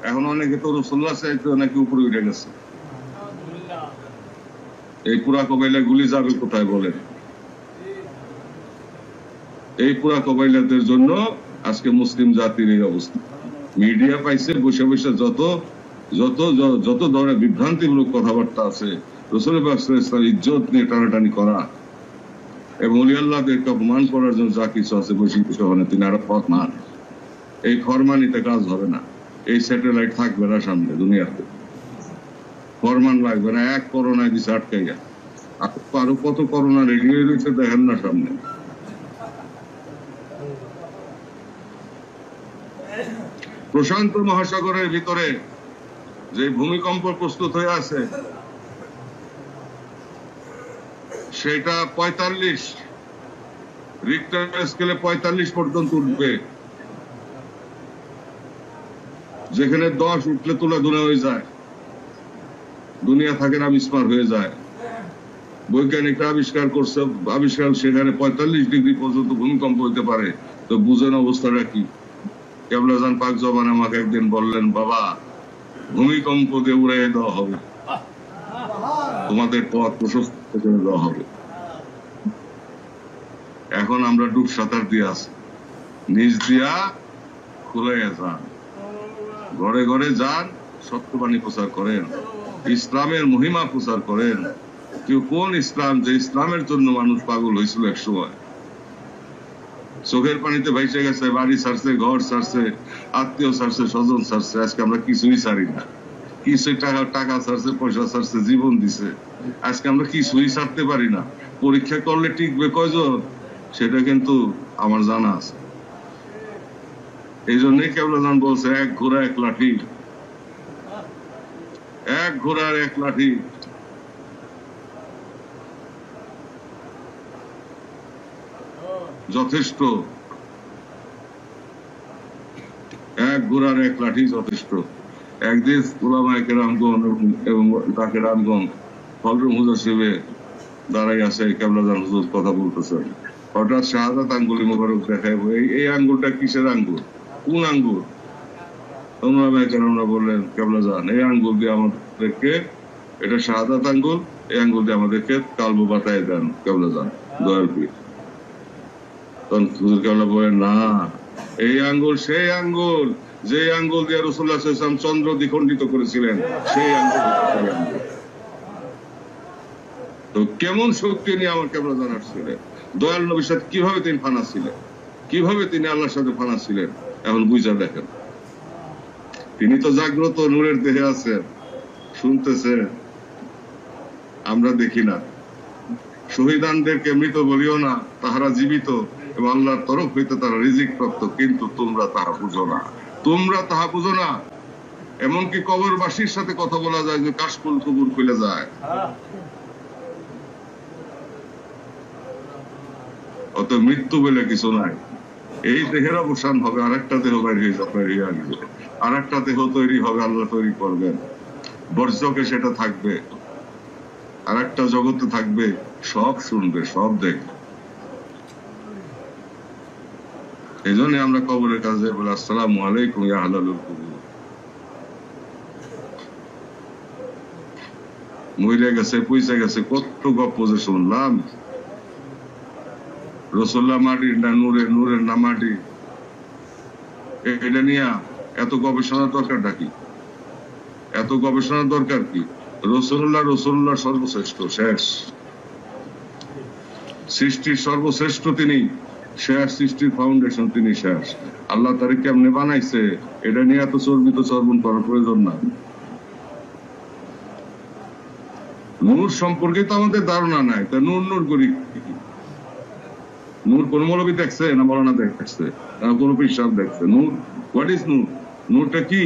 এখন অনেকে তো রাসূলুল্লাহ চাইতে নাকি উপরে উঠে গেছে। এই পুরা কবাইলা গুলি যাবে কোথায় বলেন? এই পুরা কবাইলাদের জন্য আজকে মুসলিম জাতির এই অবস্থা। মিডিয়া পাইছে বসে বসে যত যত যত ধরনের বিভ্রান্তিমূলক কথাবার্তা আছে, রাসূল পাক সাল্লাল্লাহু আলাইহি ওয়াসাল্লাম ইজ্জত নিয়ে টানাটানি করা এবং ওলি আল্লাহদেরকে অপমান করার জন্য যা কিছু আছে বসে বসে হনে তিনি আরো ফরমান। এই ফরমানিতে কাজ হবে না, এই স্যাটেলাইট থাকবে না সামনে দুনিয়াতে, ফরমান লাগবে না। এক করোনায় দিছে আটকাইয়া, আরো কত করোনা রেডি হয়ে রয়েছে দেখেন না সামনে। প্রশান্ত মহাসাগরের ভিতরে যে ভূমিকম্প প্রস্তুত হয়ে আছে সেটা 45 রিক্টার স্কেলে 45 পর্যন্ত উঠবে। যেখানে 10 উঠলে তোলা দুনা হয়ে যায়, দুনিয়া থাকে না, বিস্মার হয়ে যায়। বৈজ্ঞানিকরা আবিষ্কার সেখানে 45 ডিগ্রি পর্যন্ত ভূমিকম্প হইতে পারে। তো বুঝেন অবস্থাটা কি। কেবলাজান পাক জবান আমাকে একদিন বললেন, বাবা ভূমিকম্প দিয়ে উড়াইয়ে দেওয়া হবে, তোমাদের পথ প্রশস্ত করে দেওয়া হবে। এখন আমরা ডুব সাঁতার দিয়ে আছি, নিজ দিয়া খুলাইয়া যান, ঘরে ঘরে যান, সত্যবাণী প্রচার করেন, ইসলামের মহিমা প্রচার করেন। কেউ কোন ইসলাম, যে ইসলামের জন্য মানুষ পাগল হয়েছিল এক সময়, চোখের পানিতে ভাইসে গেছে, বাড়ি ছাড়ছে, ঘর ছাড়ছে, আত্মীয় ছাড়ছে, স্বজন ছাড়ছে। আজকে আমরা কিছুই ছাড়ি না। কিছু টাকা ছাড়ছে, পয়সা ছাড়ছে, জীবন দিছে। আজকে আমরা কিছুই ছাড়তে পারি না। পরীক্ষা করলে টিকবে কয়জন সেটা কিন্তু আমার জানা আছে। এই জন্যই কেবলাজান বলছে, এক ঘোড়া এক লাঠি, এক ঘোড়ার এক লাঠি। যথেষ্ট, এক ঘোড়ার এক লাঠি যথেষ্ট। একদিন উলামায়ে কেরামগণ এবং তাকে রামগণ হলরুম হুজুর শিবে দাঁড়াই আছে, কেবলাজান হুজুর কথা বলতেছেন। হঠাৎ শাহাদাত আঙ্গুলি মোবারক দেখায়, এই আঙ্গুলটা কিসের আঙ্গুল, কোন আঙ্গুল? উলামায়ে কেরামরা বললেন, কেবলাজান এই আঙ্গুল দিয়ে আমাদেরকে, এটা শাহাদাত আঙ্গুল, এই আঙ্গুল দিয়ে আমাদেরকে কালব বাতায় দেন কেবলাজান দয়াল পীর। তখন হুজুর কেবলা বলেন, না, এই আঙ্গুল সেই আঙ্গুল যে আঙ্গুল দিয়ে রাসূলুল্লাহ সাল্লাল্লাহু আলাইহি ওয়াসাল্লাম চন্দ্র দ্বিখণ্ডিত করেছিলেন, সেই আঙ্গুল। তো কেমন শক্তি নিয়ে আমার কেবলা জানার ছিলেন, দয়াল নবীর সাথে কিভাবে তিনি ফানা ছিলেন, কিভাবে তিনি আল্লাহর সাথে ফানা ছিলেন, এখন বুঝা দেখেন। তিনি তো জাগ্রত নূরের দেহে আছেন, শুনতেছেন, আমরা দেখি না। শহীদানদেরকে মৃত বলিও না, তাহারা জীবিত এবং আল্লাহর তরফ হইতে তারা রিজিক প্রাপ্ত, কিন্তু তোমরা তাহা বুঝো না। তোমরা তাহা বুঝো না। এমনকি কবরবাসীর সাথে কথা বলা যায় যে কাশফুল কবর খুলে যায়। অত মৃত্যু বলে কিছু নাই। এই দেহের অবসান হবে, আরেকটা দেহ বাইরে হয়ে আসবে, আরেকটা দেহ তৈরি হবে, আল্লাহ তৈরি করবেন। বর্জকে সেটা থাকবে, আরেকটা জগতে থাকবে, সব শুনবে, সব দেখবে। এই জন্য আমরা কবরের কাছে বলি আসসালামু আলাইকুম ইয়া আহলাল কুবুর। মরে গেছে, পয়সা গেছে, কত গপ্প যে শুনলাম। রসুল্লাহ মাটির না নূরের, নূরের না মাটি, এটা নিয়ে এত গবেষণার দরকারটা কি? এত গবেষণার দরকার কি? রসুল্লাহ সর্বশ্রেষ্ঠ, শেষ সৃষ্টির সর্বশ্রেষ্ঠ তিনি, শেষ সৃষ্টির ফাউন্ডেশন তিনি, শেষ। আল্লাহ তারে কেমনে বানাইছে এটা নিয়ে এত চর্বিত চর্বণ করার প্রয়োজন না। নূর সম্পর্কে তো আমাদের ধারণা নাই, তা নূর নূর করি। নূর কোন মৌলবী দেখছে না মৌলানা দেখছে না কোন পিসাব দেখছে? নূর, হোয়াট ইজ নূর? নূরটা কি?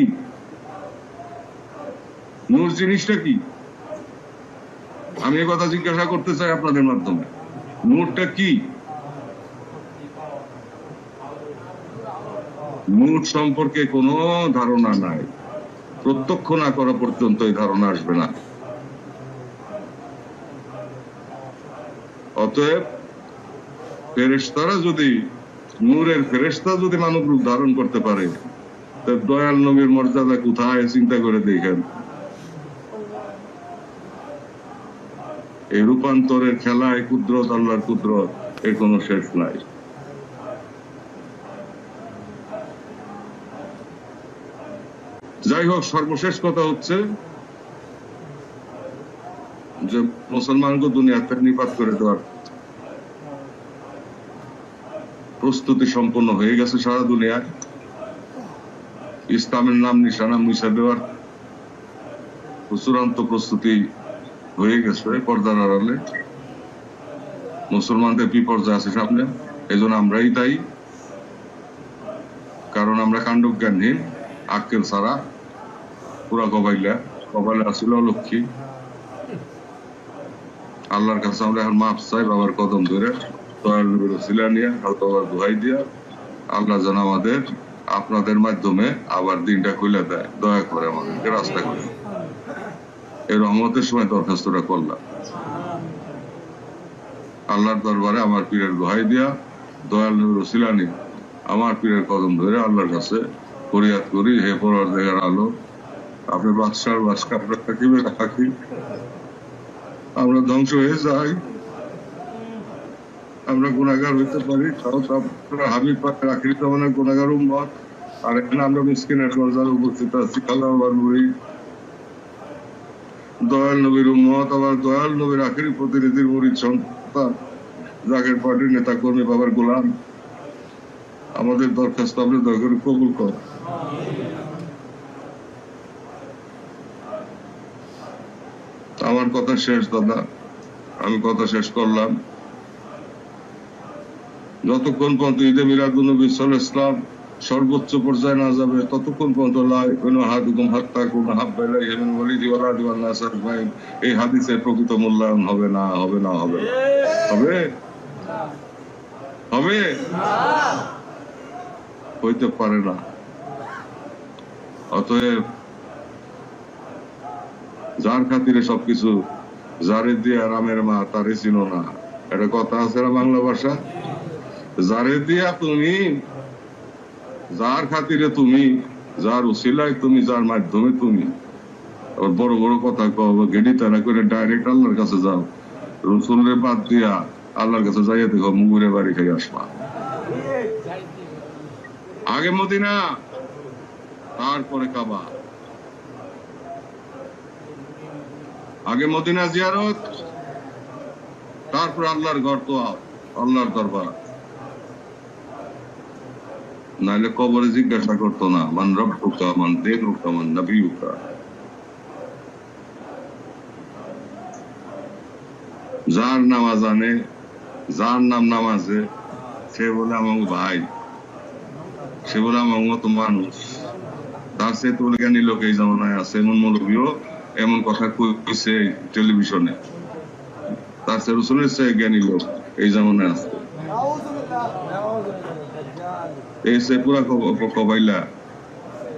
নূর জিনিসটা কি? আমি এই কথা জিজ্ঞাসা করতে চাই আপনাদের মাধ্যমে, নূরটা কি? নূর সম্পর্কে কোনো ধারণা নাই। প্রত্যক্ষ না করা পর্যন্ত এই ধারণা আসবে না। অতএব ফেরেশতারা যদি, নূরের ফেরেশতা যদি মানব রূপ ধারণ করতে পারে, দয়াল নবীর মর্যাদা কোথায় চিন্তা করে দেখেন। এই রূপান্তরের খেলায় কুদরত, আল্লাহর কুদরত, এর কোনো শেষ নাই। যাই হোক, সর্বশেষ কথা হচ্ছে যে মুসলমানকে দুনিয়াতে নিপাত করে দেওয়ার প্রস্তুতি সম্পন্ন হয়ে গেছে সারা দুনিয়ায়। ইসলামের নাম নিশানা মুছে দেওয়ার চূড়ান্ত প্রস্তুতি হয়ে গেছে পর্দার আড়ালে। মুসলমানদের বিপর্যয় আছে সামনে, এই জন্য আমরাই তাই, কারণ আমরা কাণ্ডজ্ঞানহীন, আক্কেল ছাড়া, পুরা কপালে আসিল লক্ষ্মী। আল্লাহর কাছে আমরা এখন মাপ চাই, বাবার কদম ধরে, দয়াল নবীর ওসিলা নিয়ে, বাবার দোহাই দিয়া, আল্লাহ যেন আমাদের আপনাদের মাধ্যমে আবার দিনটা খুলে দেয়, দয়া করে আমাদেরকে রাস্তা করে। এই রহমতের সময় দরখাস্তটা করলাম আল্লাহর দরবারে, আমার পীরের দোহাই দিয়া, দয়াল নবীর ওসিলা নিয়ে, আমার পীরের কদম ধরে আল্লাহর কাছে ফরিয়াদ করি, হে পরওয়ারদিগার আলম, আপনি বাদশার বাদশা, আপনার থাকিবে থাকি, আমরা ধ্বংস হয়ে যাই, আমরা গুনাহগার হইতে পারি, হাবিব পাকের আখিরি জামানার গুনাহগার উম্মত, আর এখানে আমরা মিসকিনের দরজায় উপস্থিত আছি। আল্লাহ মুরিদ, দয়াল নবীর উম্মত, আবার দয়াল নবীর আখিরি প্রতিনিধির মুরিদ সন্তান, জাকের পার্টির নেতা কর্মী, বাবার গোলাম, আমাদের দরখাস্ত আপনি দয়া করে কবুল কর। আমার কথা শেষ দাদা, আমি কথা শেষ করলাম। যতক্ষণ পর্যন্ত ঈদে মিলাদুন্নবী সাল্লাল্লাহু আলাইহি ওয়াসাল্লাম সর্বোচ্চ পর্যায়ে না যাবে, ততক্ষণ পর্যন্ত এই হাদিসের প্রকৃত মূল্যায়ন হবে না, হবে না, হবে না, হবে, হবে, হইতে পারে না। অতএব যার খাতিরে সবকিছু, যারে দিয়া রামের মা তারে চিনো না, এটা কথা আছে না বাংলা ভাষা? যারে দিয়া তুমি, যার খাতিরে তুমি, যার উসিলায় তুমি, যার মাধ্যমে তুমি, আবার বড় বড় কথা কব, গেডি তারা করে ডাইরেক্ট আল্লাহর কাছে যাও, রসুলের বাদ দিয়া আল্লাহর কাছে যাইয়া দেখো মুগুরে বাড়ি খাই আসবা। আগে মদিনা, তারপরে কাবা। আগে মদিনা জিয়ারত, তারপর আল্লাহর ঘর, তো আল্লাহর দরবার। নাইলে কবরে জিজ্ঞাসা করতো না মান রব্বুকা, মান দীনুকা, মান নবিয়ুকা। যার নামাজ আনে, যার নাম নামাজে, সে বলে আমার ভাই, সে বলে আমার মতো মানুষ। তার সে তো জ্ঞানী লোক এই জামানায় আছে, এমন মৌলবীও এমন কথা কইছে টেলিভিশনে। তার সে রসুলের চেয়ে জ্ঞানী লোক এই জামানায় আছে। এই সে পুরা কবাইলা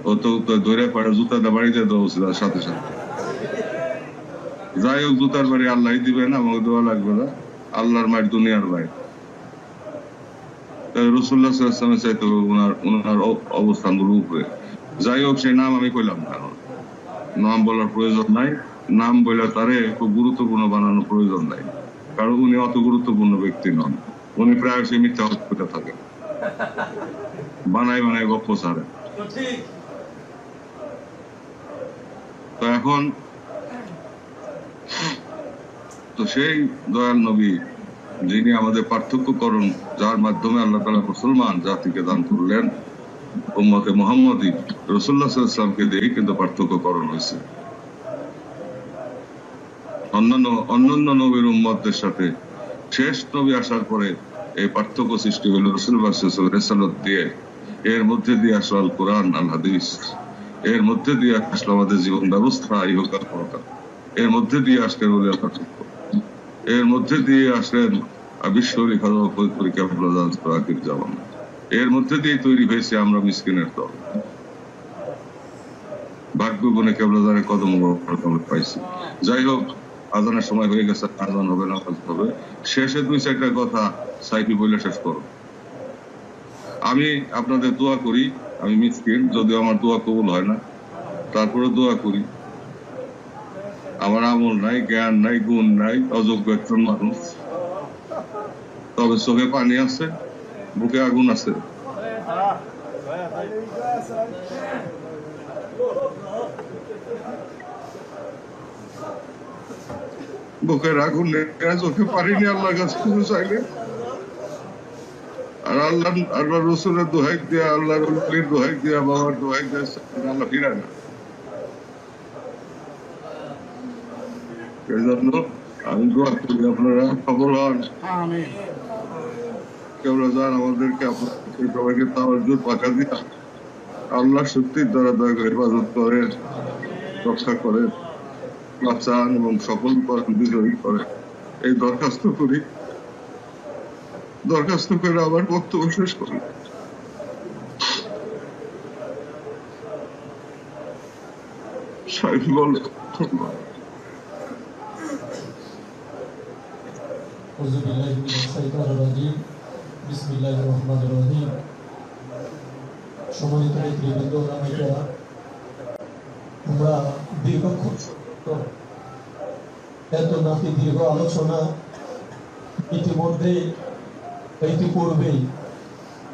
ও তো ধরে পারে জুতাটা বাড়িতে দেওয়া উচিত সাথে সাথে। যাই হোক, জুতার বাড়ি আল্লাহ দিবে না, আমাকে দেওয়া লাগবে না। আল্লাহর মায়ের দুনিয়ার ভাই রসুল্লাহ সাল্লামের চাইতে ওনার অবস্থানগুলো উপরে। যাই হোক, সেই নাম আমি কইলাম না, নাম বলার প্রয়োজন নাই। নাম বলে তারে খুব গুরুত্বপূর্ণ বানানোর প্রয়োজন নাই, কারণ উনি অত গুরুত্বপূর্ণ ব্যক্তি নন। উনি প্রায় সে মিথ্যা হসপিটাল থাকেন, বানায় বানায় গপ্প ছাড়েন। তো এখন তো সেই দয়াল নবী যিনি আমাদের পার্থক্যকরণ, যার মাধ্যমে আল্লাহ তাআলা মুসলমান জাতিকে দান করলেন, উম্মতে মুহাম্মদী রাসূলুল্লাহ সাল্লাল্লাহু আলাইহি ওয়াসাল্লামকে দিয়ে কিন্তু পার্থক্যকরণ হয়েছে। অন্যান্য নবীর উম্মতদের সাথে শেষ নবী আসার পরে এই পার্থক্য সৃষ্টি হলো রাসূলুল্লাহ সাল্লাল্লাহু আলাইহি ওয়াসাল্লাম রিসালাত দিয়ে। এর মধ্যে দিয়ে আসলো আল কোরআন, আল হাদিস। এর মধ্যে দিয়ে আসলো আমাদের জীবন ব্যবস্থা, ইহকাল পরকাল। এর মধ্যে দিয়ে আসলেন ওলিয়া পার্থক্য। এর মধ্যে দিয়ে আসলেন বিশ্বরী খাদা পরীক্ষা আখির জামান। এর মধ্যে দিয়ে তৈরি হয়েছে আমরা মিসকিনের দল। ভাগ্য গুণে কেবলাদারের কদম পাইছি। যাই হোক, আজানের সময় হয়ে গেছে, আজান হবে না হবে। শেষে 2-4টা কথা সাইফি বলে শেষ করো। আমি আপনাদের দোয়া করি, আমি মিসকিন, যদিও আমার দোয়া কবুল হয় না, তারপরে দোয়া করি। আমার আমল নাই, জ্ঞান নাই, গুণ নাই, অযোগ্য একজন মানুষ। তবে চোখে পানি আছে, বুকে আগুন আছে। বুকের আগুন চোখে পানি নিয়ে আল্লাহর কাছে কিছু চাইলে, আর আল্লাহ রসুলের দোহাই দিয়া, আল্লাহ রসুলের দোহাই দিয়া, বাবার দোহাই দিয়া আল্লাহ ফিরায় না। এই জন্য আমি দোয়া করি আপনারা সফল হন। কেবল যান আমাদেরকে সবাইকে তাওয়াজ্জুহ পাকা দিয়া আল্লাহ শক্তির দ্বারা দয়া করে হেফাজত করেন, রক্ষা করেন, বাঁচান এবং সকল বিজয়ী করেন। এই দরখাস্ত করি, দরখাস্ত করে আবার বক্তব্য শেষ করি। সাহেব বল। সম্মানিত নেতৃবৃন্দ, আমরা দীর্ঘক্ষণ এত নাকি দীর্ঘ আলোচনা ইতিপূর্বেই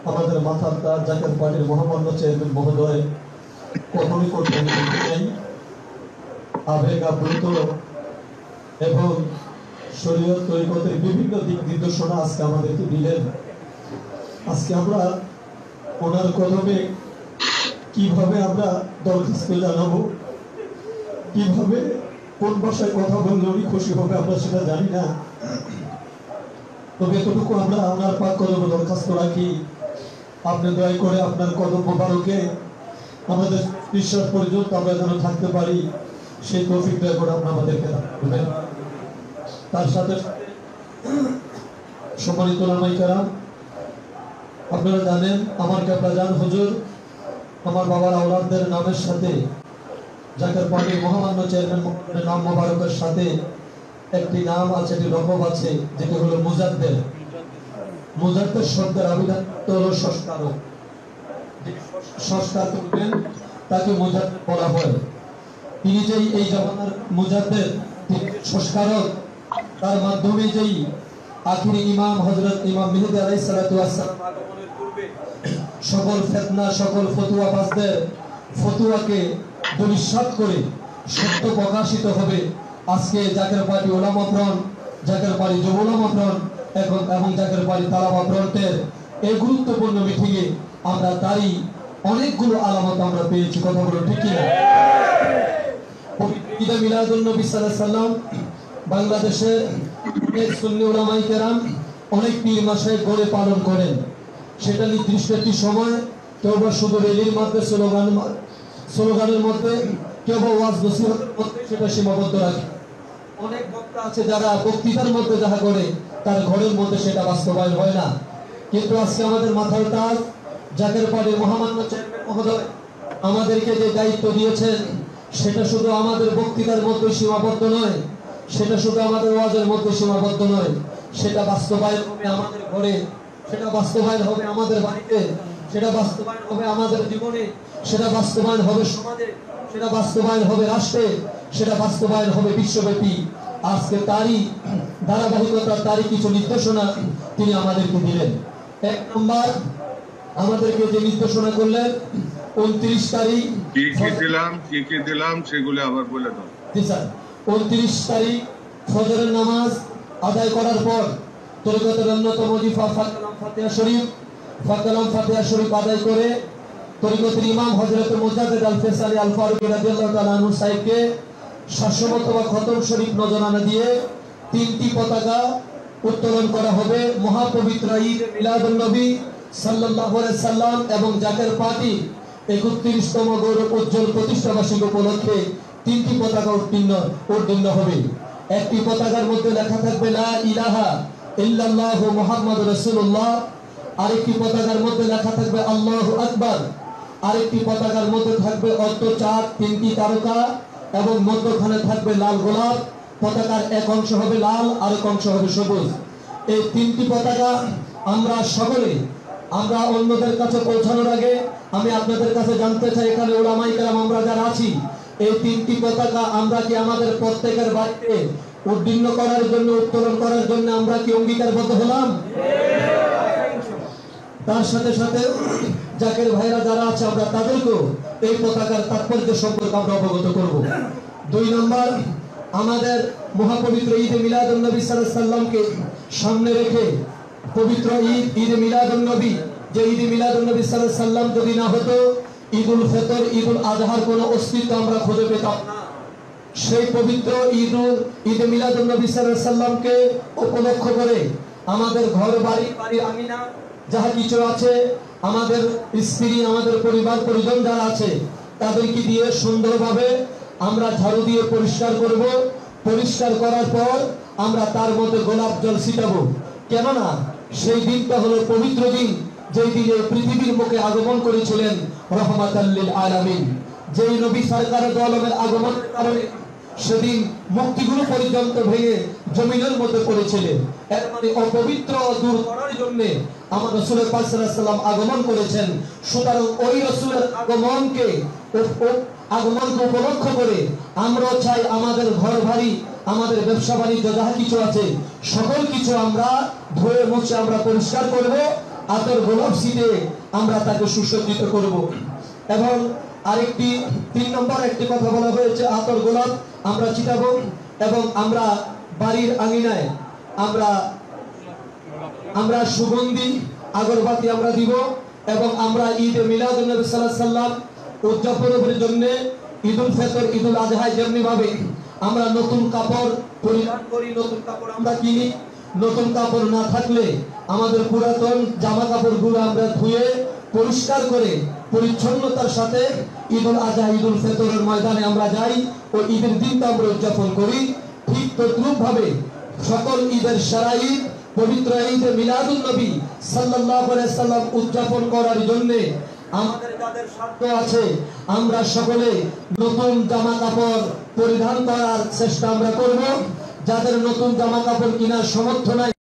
আমাদের মাথার তার জাতীয় পার্টির মহামান্য চেয়ারম্যান মহোদয় কখনই করতে চাই আবেগ আপ্লুত এবং শরীয়ত তরিকতের বিভিন্ন দিক নির্দেশনা আজকে আমাদেরকে দিলেন। আজকে আমরা ওনার কদমে কিভাবে আমরা দরখাস্ত জানাবো, কিভাবে কোন ভাষায় কথা বললে উনি খুশি হবে আমরা সেটা জানি না। তবে এতটুকু আমরা আপনার পাক কদমে দরখাস্ত রাখি, আপনি দয়া করে আপনার কদম মোবারকে আমাদের বিশ্বাস পর্যন্ত আমরা যেন থাকতে পারি, সেই তৌফিক দয়া করে আপনি আমাদেরকে দেবেন। তার সাথে সম্মানিত উলামায়ে কেরাম, আপনারা জানেন আমার কেবলা জান হুজুর আমার বাবার আওলাদদের নামের সাথে জাকের পার্টির মহামান্য চেয়ারম্যান নাম মোবারকের সাথে একটি নাম আছে, একটি লকব আছে, যেটি হলো মুজাদ্দেদ। মুজাদ্দেদ শব্দের আবিধান হলো সংস্কারক। সংস্কার করবেন তাকে মুজাদ্দেদ বলা হয়। তিনি যেই এই জামানার মুজাদ্দেদ, সংস্কারক, তার মাধ্যমে যেই আখিরি ইমাম হযরত ইমাম মেহেদী আলাইহিস সালাতু ওয়াস সালাম আগমনের পূর্বে সকল ফিতনা, সকল ফতোয়াবাজদের ফতোয়াকে দুলিশাত করে সত্য প্রকাশিত হবে। আজকে জাকের পার্টি ওলামা ফ্রন্ট, জাকের পার্টি যুব ওলামা ফ্রন্ট এবং জাকের পার্টি তালাবা ফ্রন্টের এই গুরুত্বপূর্ণ মিটিংয়ে আমরা তারই অনেকগুলো আলামত আমরা পেয়েছি। কথা বলো ঠিক কিনা? ঈদে মিলাদুন নবী সাল্লাল্লাহু আলাইহি সাল্লাম বাংলাদেশে অনেক সুন্নি উলামায়ে কেরাম অনেক পীর মাসায়েখ গড়ে পালন করেন। সেটা নির্দিষ্ট একটি সময়, কেউ বা শুধু রেলির মধ্যে স্লোগানের মধ্যে, কেউ বা ওয়াজ নসিহতের মধ্যে সেটা সীমাবদ্ধ রাখে। অনেক বক্তা আছে যারা বক্তৃতার মধ্যে যাহা করে তার ঘরের মধ্যে সেটা বাস্তবায়ন হয় না। কিন্তু আজকে আমাদের মাথার তাজ জাকের পার্টির মহামান্য চেয়ারম্যান মহোদয় আমাদেরকে যে দায়িত্ব দিয়েছেন, সেটা শুধু আমাদের বক্তৃতার মধ্যে সীমাবদ্ধ নয়, সেটা শুধু আমাদের ওয়াজের মধ্যে সীমাবদ্ধ নয়, সেটা বাস্তবায়ন হবে আমাদের ঘরে, সেটা বাস্তবায়ন হবে আমাদের বাড়িতে, সেটা বাস্তবায়ন হবে আমাদের জীবনে, সেটা বাস্তবায়ন হবে সমাজে, সেটা বাস্তবায়ন হবে রাষ্ট্রে, সেটা বাস্তবায়ন হবে বিশ্বব্যাপী। আজকে তারই ধারাবাহিকতার তারই কিছু নির্দেশনা তিনি আমাদেরকে দিলেন। 1 নম্বর আমাদেরকে যে নির্দেশনা করলেন 29 তারিখ কি দিলাম সেগুলো আবার বলে দাও। জি স্যার, 29 তারিখ ফজরের নামাজ আদায় করার পর তরিকতের অন্যতম ওজিফা ফাকালাম ফাতিহা শরীফ আদায় করে তরিকতের ইমাম হযরত মুজাদ্দিদ আল ফেসালি আল ফারুকী রাদিয়াল্লাহু তাআলা আনহু সাহেবকে শাশ্বত খতম শরীফ নজরানা দিয়ে 3টি পতাকা উত্তোলন করা হবে। মহাপবিত্র ঈদ মিলাদুন নবী সাল্লাল্লাহু আলাইহি সাল্লাম এবং জাকের পার্টি 31তম গৌরব উজ্জ্বল প্রতিষ্ঠা বার্ষিকী উপলক্ষে 3টি পতাকা উত্তীর্ণ হবে। একটি পতাকার মধ্যে লেখা থাকবে লা ইলাহা ইল্লাল্লাহু মুহাম্মাদুর রাসূলুল্লাহ, আরেকটি পতাকার মধ্যে লেখা থাকবে আল্লাহু আকবার, আরেকটি পতাকার মধ্যে থাকবে অর্ধচাঁদ 3টি তারকা এবং মধ্যখানে থাকবে লাল গোলাপ। পতাকার এক অংশ হবে লাল, আরেক অংশ হবে সবুজ। এই 3টি পতাকা আমরা অন্যদের কাছে পৌঁছানোর আগে আমি আপনাদের কাছে জানতে চাই, এখানে উলামায়ে কেরাম আমরা যারা আছি, এই 3টি পতাকা আমরা কি আমাদের প্রত্যেকের বাড়িতে উত্তোলন করার জন্য আমরা কি অঙ্গীকারবদ্ধ হলাম? তার সাথে সাথে জাকের ভাইরা যারা আছে আমরা তাদেরকেও এই পতাকার তাৎপর্য সম্পর্কে আমরা অবগত করব। 2 নম্বর আমাদের মহাপবিত্র ঈদে মিলাদুন নবী সাল্লাল্লাহু আলাইহি সাল্লামকে সামনে রেখে পবিত্র ঈদে মিলাদুন নবী, যে ঈদে মিলাদুন নবী সাল্লাল্লাহু আলাইহি সাল্লাম যদি না হতো ঈদুল ফিতর ঈদুল আজহার কোনো অস্তিত্ব আমরা খুঁজে পেতাম না। সেই পবিত্র ঈদে মিলাদুন নবী সাল্লাল্লাহু আলাইহি সাল্লামকে উপলক্ষ করে আমাদের ঘর বাড়ি আমিনা যাহা কিছু আছে, আমাদের স্ত্রী, আমাদের পরিবার পরিজন যারা আছে তাদেরকে দিয়ে সুন্দরভাবে আমরা ঝাড়ু দিয়ে পরিষ্কার করব। পরিষ্কার করার পর আমরা তার মধ্যে গোলাপ জল ছিটাবো। কেননা সেই দিনটা হলো পবিত্র দিন, যেই দিনে পৃথিবীর মুখে আগমন করেছিলেন রহমাতাল লিল আলামিন। যেই নবী সরকারের দো আলমের আগমনের কারণে সেদিন মুক্তিগুলো পর্যন্ত ভেঙে জমিনের মধ্যে পড়েছিলেন। এর মানে অপবিত্র দূর করার জন্য আমার রাসূল পাক সাল্লাল্লাহু আলাইহি ওয়াসাল্লাম আগমন করেছেন। সুতরাং ওই রাসূলের আগমনকে উপলক্ষ করে আমরা চাই আমাদের ঘর বাড়ি, আমাদের ব্যবসা বাণিজ্য যাহা কিছু আছে সকল কিছু আমরা ধুয়ে মুছে আমরা পরিষ্কার করব, আতর গোলাপ ছিটিয়ে আমরা তাকে সুসজ্জিত করব। এবং আরেকটি 3 নম্বর একটি কথা বলা হয়েছে, আতর গোলাপ আমরা ছিটাবো এবং আমরা বাড়ির আঙিনায় আমরা সুগন্ধি আগরবাতি আমরা দিব এবং আমরা ঈদে মিলাদুন নবী সাল্লাল্লাহু আলাইহি সাল্লাম উদযাপনের জন্য ঈদুল ফিতর ঈদুল আজহা যেমনি ভাবে আমরা নতুন কাপড় পরিধান করি, নতুন কাপড় আমরা কিনি। নতুন কাপড় না থাকলে আমাদের পুরাতন জামা কাপড়গুলো আমরা ধুয়ে পরিষ্কার করে পরিচ্ছন্নতার সাথে ঈদুল আজহা ঈদুল ফিতরের ময়দানে আমরা যাই ও ঈদের দিনটা আমরা উদযাপন করি। ঠিক তদ্রূপ ভাবে সকল ঈদের সারা ঈদ পবিত্র ঈদে মিলাদুন নবী সাল্লাল্লাহু আলাইহি সাল্লাম উদযাপন করার জন্য আমাদের যাদের সাধ্য আছে আমরা সকলে নতুন জামা কাপড় পরিধান করার চেষ্টা আমরা করব। যাদের নতুন জামা কাপড় কেনার সামর্থ্য নাই